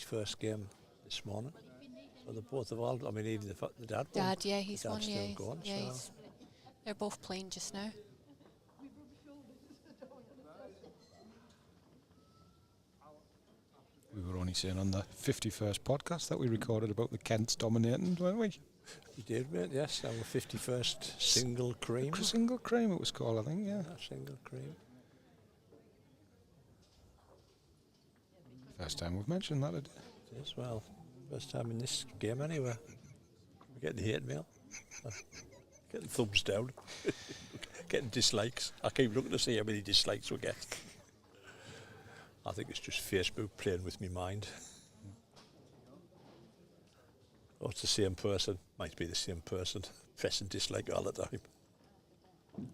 first game this morning. So they both have all. I mean, even the dad. he? won. Dad, yeah, he's The won. dad's Yeah, still going, yeah, so. they're both playing just now. We were only saying on the 51st podcast that we recorded about the Kents dominating, weren't we? You did, mate. Yes, our 51st single cream. Single cream it was called, I think, yeah. Single cream. First time we've mentioned that. It is, well, first time in this game anyway. We're getting hate mail. Getting thumbs down. Getting dislikes. I keep looking to see how many dislikes we get. I think it's just Facebook playing with my mind. Oh, it's the same person. Might be the same person. Pressing dislike all the time.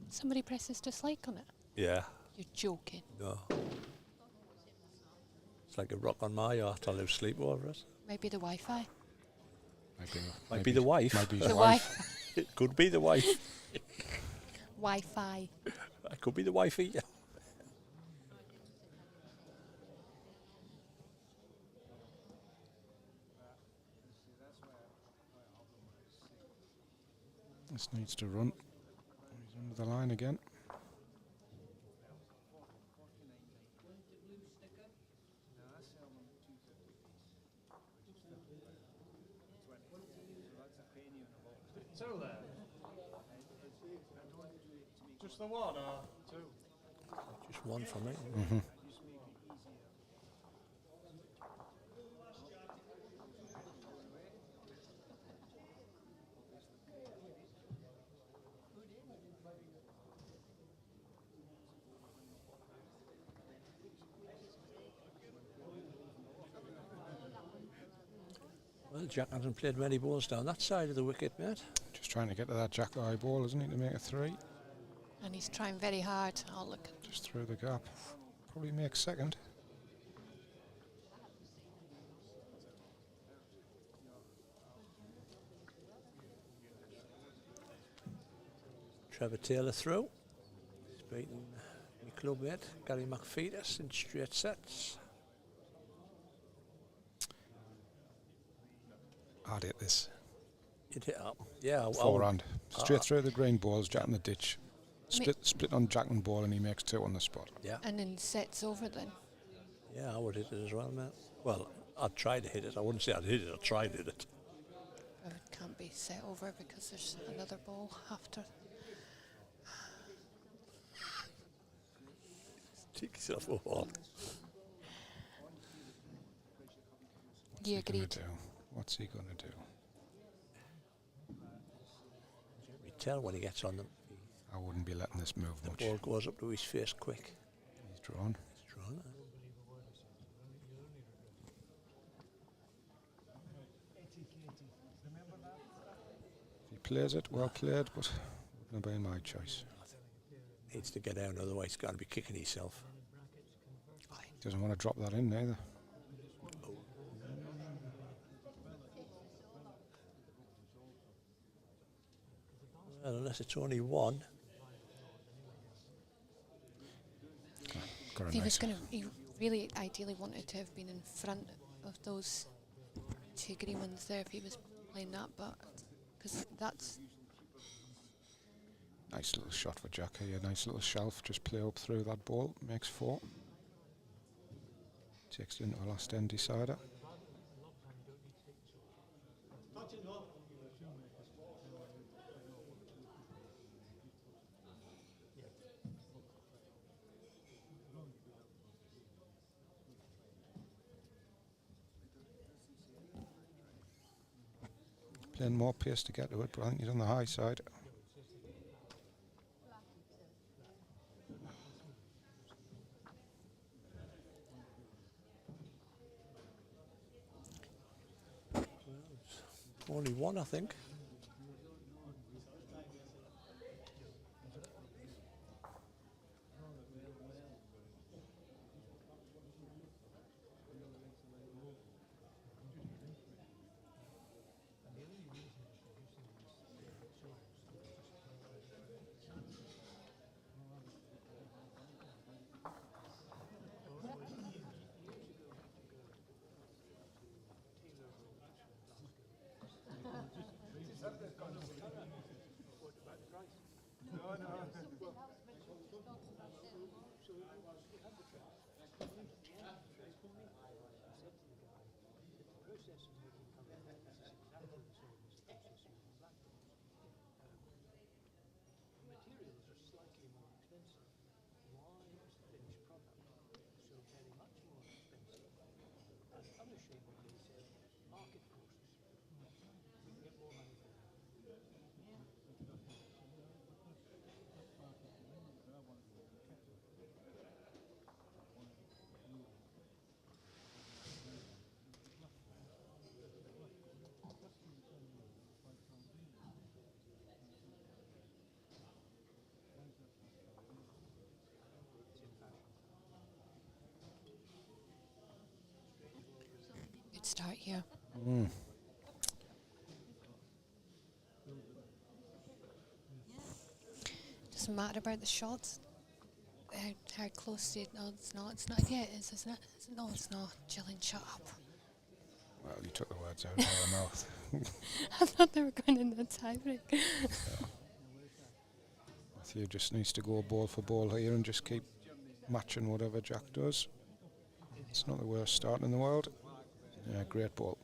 Somebody presses dislike on it. Yeah. You're joking. No. It's like a rock on my heart. I lose sleep over it. Maybe the Wi-Fi. Might be the wife. Might be his The wife. It could be the wife. Wi-Fi. It could be the wifey. This needs to run. He's under the line again. Two there. Just the one or two? Just one for me. Well, Jack hasn't played many balls down that side of the wicket, mate. Just trying to get to that jack eyeball, isn't he, to make a 3. And he's trying very hard. Oh, look. Just through the gap. Probably make second. Trevor Taylor through. He's beaten my club mate, Gary McFetus, in straight sets. I'd hit this. You'd hit up. Yeah, Forehand. Straight through the green balls, jack in the ditch. Split on jack and ball, and he makes 2 on the spot. Yeah. And then sets over then. Yeah, I would hit it as well, mate. Well, I'd try to hit it. I wouldn't say I'd hit it, I'd try to hit it. But it can't be set over because there's another ball after. Take yourself a ball. You What's he gonna agreed. do? What's he gonna do? You tell when he gets on them. I wouldn't be letting this move The much. ball goes up to his face quick. He's drawn. It's drawn. If he plays it, well played, but wouldn't have been my choice. Needs to get down, otherwise he's got to be kicking himself. Doesn't want to drop that in either. Well, unless it's only one. Got a If he was nice. going to, he really ideally wanted to have been in front of those two green ones there if he was playing that, but because that's Nice little shot for Jack here. Nice little shelf. Just play up through that ball. Makes 4. Takes it into a last end decider. Playing more pace to get to it, but I think he's on the high side. Only one, I think. good start here. Doesn't matter about the shots. How close to it? No, it's not. It's not yet, isn't it? No, it's not. Jillian, shut up. Well, you took the words out of my mouth. I thought they were going in the tiebreak. Matthew just needs to go ball for ball here and just keep matching whatever Jack does. It's not the worst start in the world. Yeah, great ball.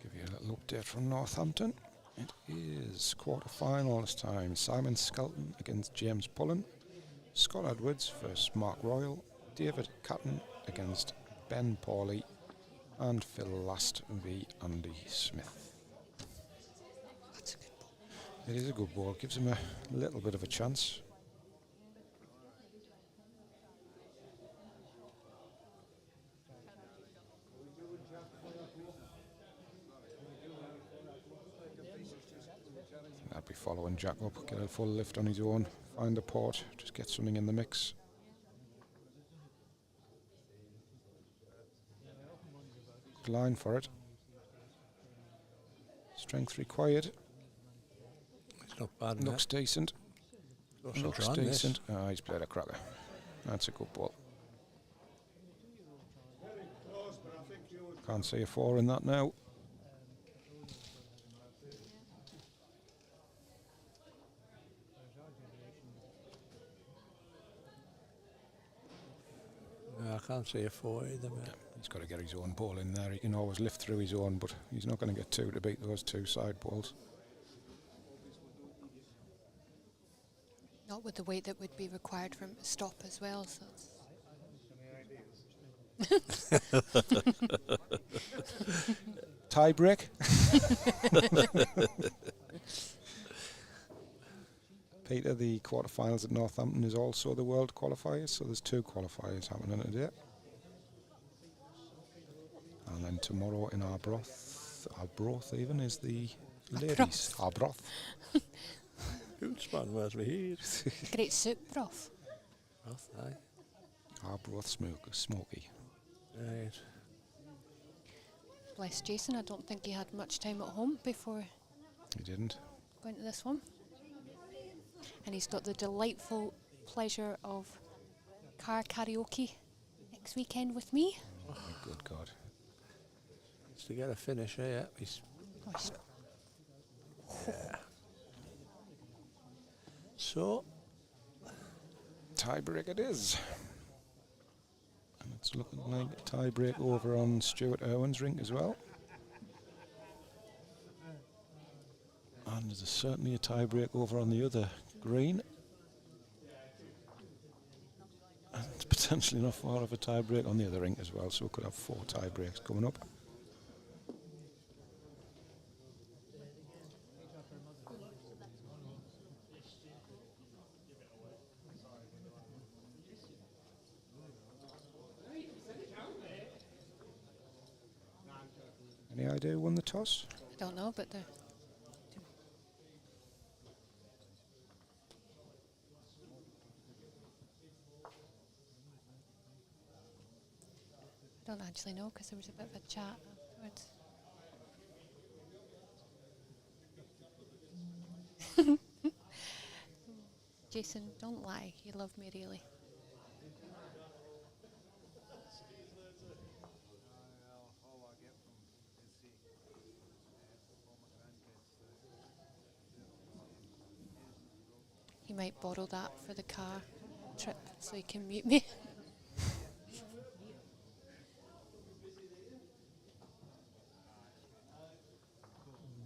Give you a little update from Northampton. It is quarter-final this time. Simon Skelton against James Pullen. Scott Edwards versus Mark Royal. David Catton against Ben Pawley. And Phil Last v Andy Smith. It is a good ball, gives him a little bit of a chance. I'd be following Jack up, get a full lift on his own, find the port, just get something in the mix. Line for it. Strength required. It's not bad. Looks decent. Looks decent. Ah, he's played a cracker. That's a good ball. Can't see a 4 in that now. No, I can't see a 4 either, mate. He's got to get his own ball in there. He can always lift through his own, but he's not going to get 2 to beat those 2 side balls. Not with the weight that would be required for him to stop as well. So Tie break. Peter, the quarterfinals at Northampton is also the world qualifiers, so there's 2 qualifiers happening today. And then tomorrow in Arbroath even is the ladies. Arbroath. Good span, where's my head? great soup broth. Broth, aye. Arbroath Smoky. Right. Bless Jason, I don't think he had much time at home before He didn't. going to this one. And he's got the delightful pleasure of car karaoke next weekend with me. Oh, good God. It's to get a finish, eh? Yeah. He's yeah. So, Tie break it is. And it's looking like a tie break over on Stuart Irwin's rink as well. And there's certainly a tie break over on the other green. And potentially not far of a tie break on the other rink as well, so we could have 4 tie breaks coming up. Any idea who won the toss? I don't know, but they're I don't actually know because there was a bit of a chat afterwards. Jason, don't lie. You love me really. He might borrow that for the car trip so he can mute me.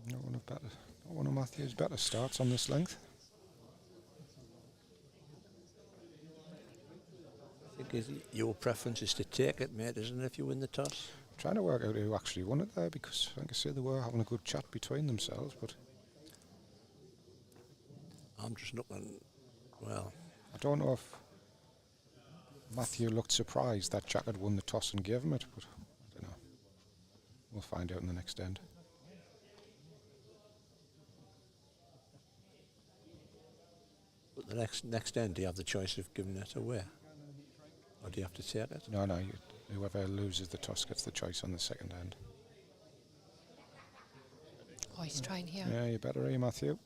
Not one of Matthew's better starts on this length. I think your preference is to take it, mate, isn't it, if you win the toss? Trying to work out who actually won it there, because like I say, they were having a good chat between themselves, but I'm just looking, well, I don't know if Matthew looked surprised that Jack had won the toss and gave him it, but I don't know. We'll find out in the next end. but the next end, do you have the choice of giving it away? Or do you have to take it? No, whoever loses the toss gets the choice on the second end. Oh, he's trying here. Yeah, you better, Matthew.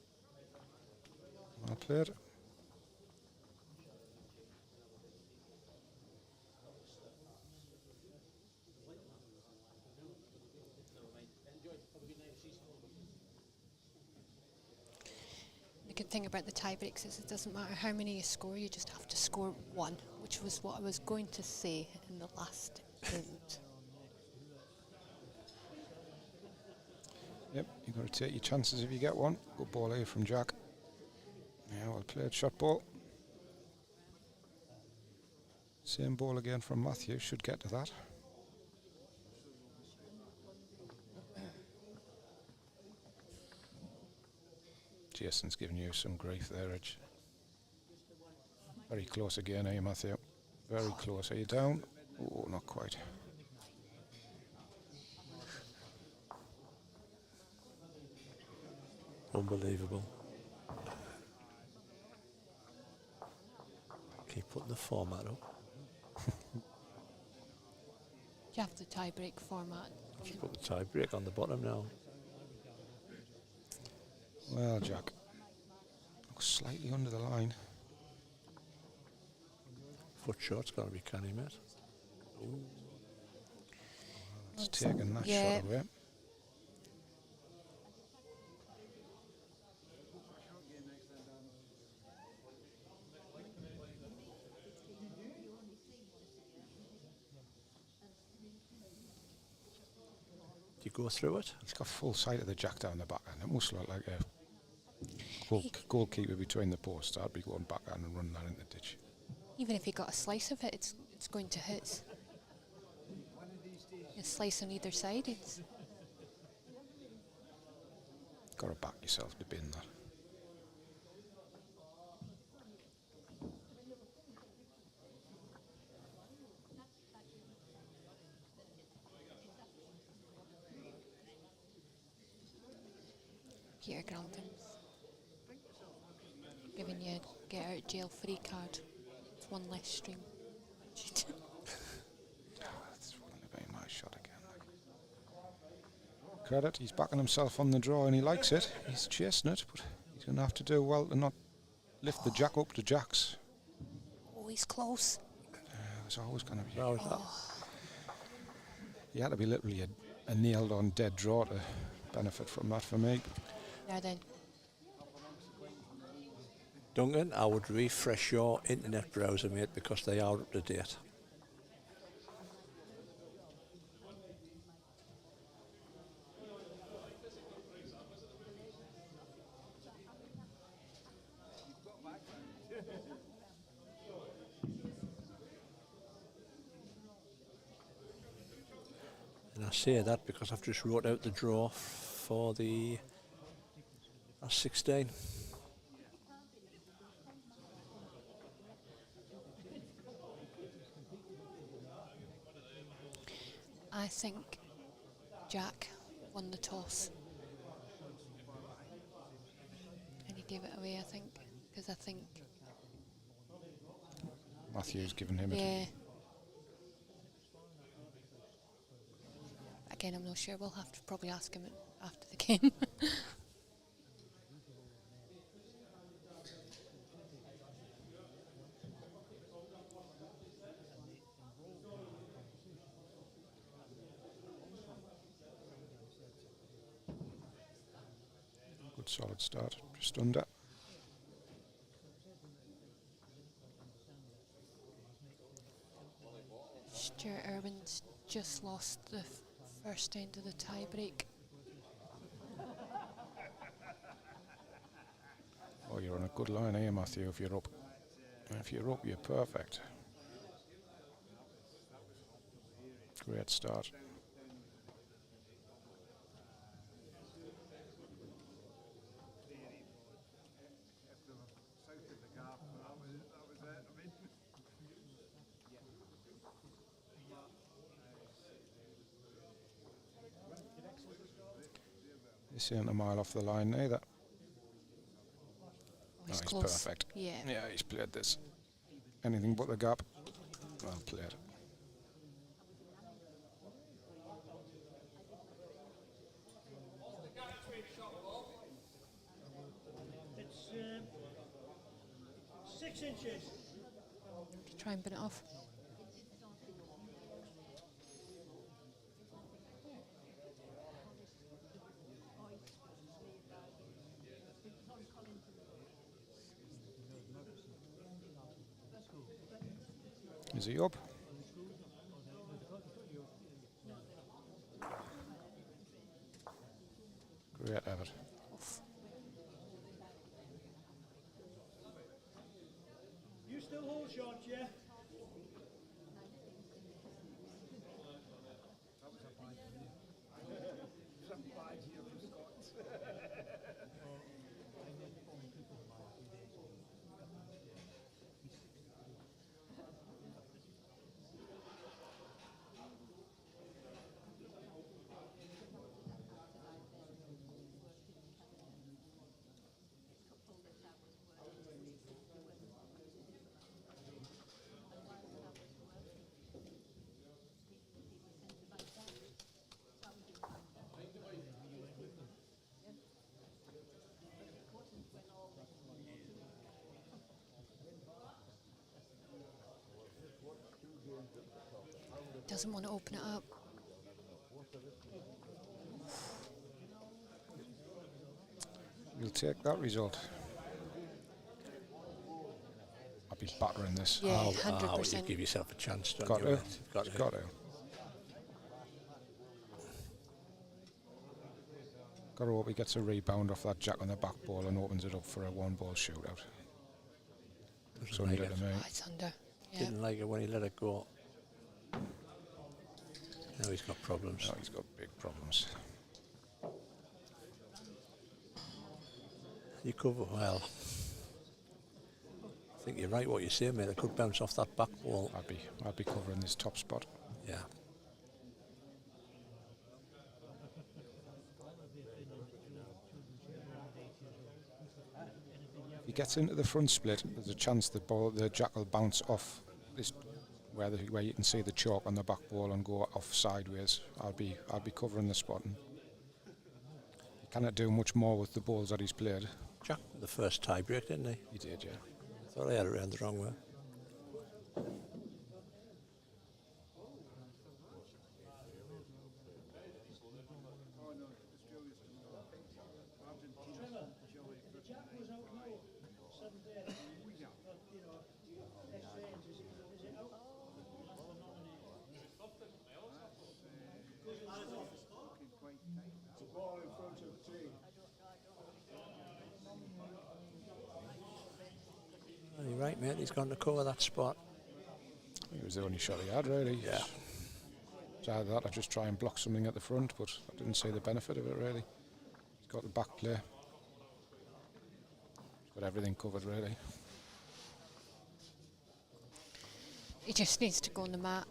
Well played. The good thing about the tie breaks is it doesn't matter how many you score, you just have to score 1, which was what I was going to say in the last round. Yep, you've got to take your chances if you get one. Good ball here from Jack. Yeah, well played, shot ball. Same ball again from Matthew, should get to that. Jason's giving you some grief there, Rich. Very close again, eh, Matthew? Very close. Are you down? Oh, not quite. Unbelievable. Keep putting the format up. You have the tie-break format. Just put the tie break on the bottom now. Well, Jack. Looks slightly under the line. Foot shot's got to be canny, mate. It's taken that yeah. shot away. Do you go through it? He's got full sight of the jack down the backhand. It must look like a goalkeeper between the posts. I'd be going backhand and running that in the ditch. Even if you got a slice of it, it's going to hit. A slice on either side. It's Got to back yourself to bin that. Peter Granthams giving you a get out of jail free card. It's one less stream. This wouldn't have been my shot again. Credit, he's backing himself on the draw and he likes it. He's chasing it, but he's going to have to do well to not lift the jack up to jacks. Oh, he's close. It's always going to be. How is that? He had to be literally a nailed on dead draw to benefit from that for me. Now then, Duncan, I would refresh your internet browser, mate, because they are up to date. And I say that because I've just wrote out the draw for the 16. I think Jack won the toss. And he gave it away, I think. Because I think... Matthew's given him yeah. it. Again, I'm not sure. We'll have to probably ask him after the game. Good solid start, just under. Stuart Irwin's just lost the first end of the tie break. Oh, you're on a good line here, Matthew, if you're up. If you're up, you're perfect. Great start. This ain't a mile off the line either. Oh, Oh, he's he's close. perfect. Yeah. Yeah, he's played this. Anything but the gap. Well played. It's 6 inches. Try and bin it off. Is he up? Great effort. You still hold short, yeah? doesn't want to open it up. You'll take that result. I'll be battering this. Yeah, You 100%. give yourself a chance, don't Got you? to. You've got to. Got to. Got to hope he gets a rebound off that jack on the back ball and opens it up for a 1-ball shootout. It's Doesn't like under it. to me. Oh, it's under. Yeah. Didn't like it when he let it go. Now he's got problems. Oh, he's got big problems. You cover well. I think you're right what you say, mate. It could bounce off that back wall. I'd be covering this top spot. Yeah. If he gets into the front split, there's a chance the jack will bounce off this where you can see the chalk on the back ball and go off sideways. I'd be covering the spot. And he cannot do much more with the balls that he's played. Jack, the first tie break, didn't he? He did, yeah. I thought I had it around the wrong way. You're right, mate. He's gone to cover that spot. It was the only shot he had, really. Yeah. So either that or just try and block something at the front, but I didn't see the benefit of it, really. He's got the back play. He's got everything covered, really. He just needs to go on the mat,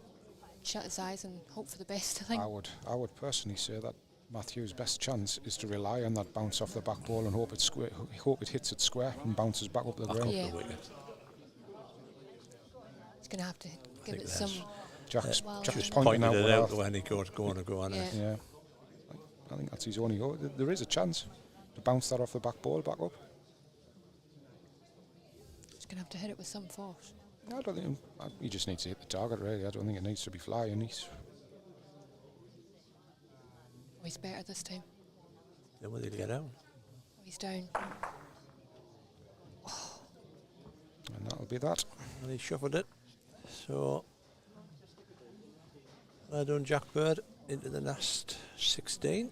shut his eyes and hope for the best, I think. I would personally say that Matthew's best chance is to rely on that bounce off the back ball and hope it hits it square and bounces back up the Back ground. up Yeah. the wicket. He's going to have to give think it some... Jack's Well, Jack's just pointing out Pointed it well. out when he goes go on Yeah. it. Yeah, I think that's his only hope. There is a chance to bounce that off the back ball back up. He's going to have to hit it with some force. I don't think he just needs to hit the target, really. I don't think it needs to be flying. Oh, he's better this time. Then will he get out? Oh, he's down. And that'll be that. And he shuffled it. So, well done, Jack Bird, into the last 16.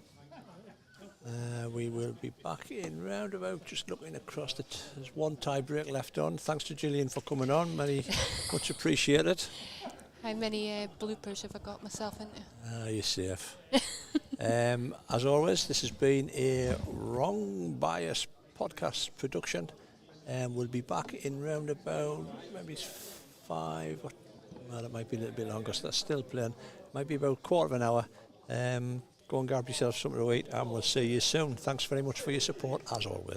We will be back in roundabout, just looking across the... There's one tie break left on. Thanks to Gillian for coming on. Much appreciated. How many bloopers have I got myself into? You're safe. As always, this has been a Wrong Bias podcast production. We'll be back in roundabout maybe 5 or... Well, it might be a little bit longer, so that's still playing. Might be about a quarter of an hour. Go and grab yourself something to eat, and we'll see you soon. Thanks very much for your support, as always.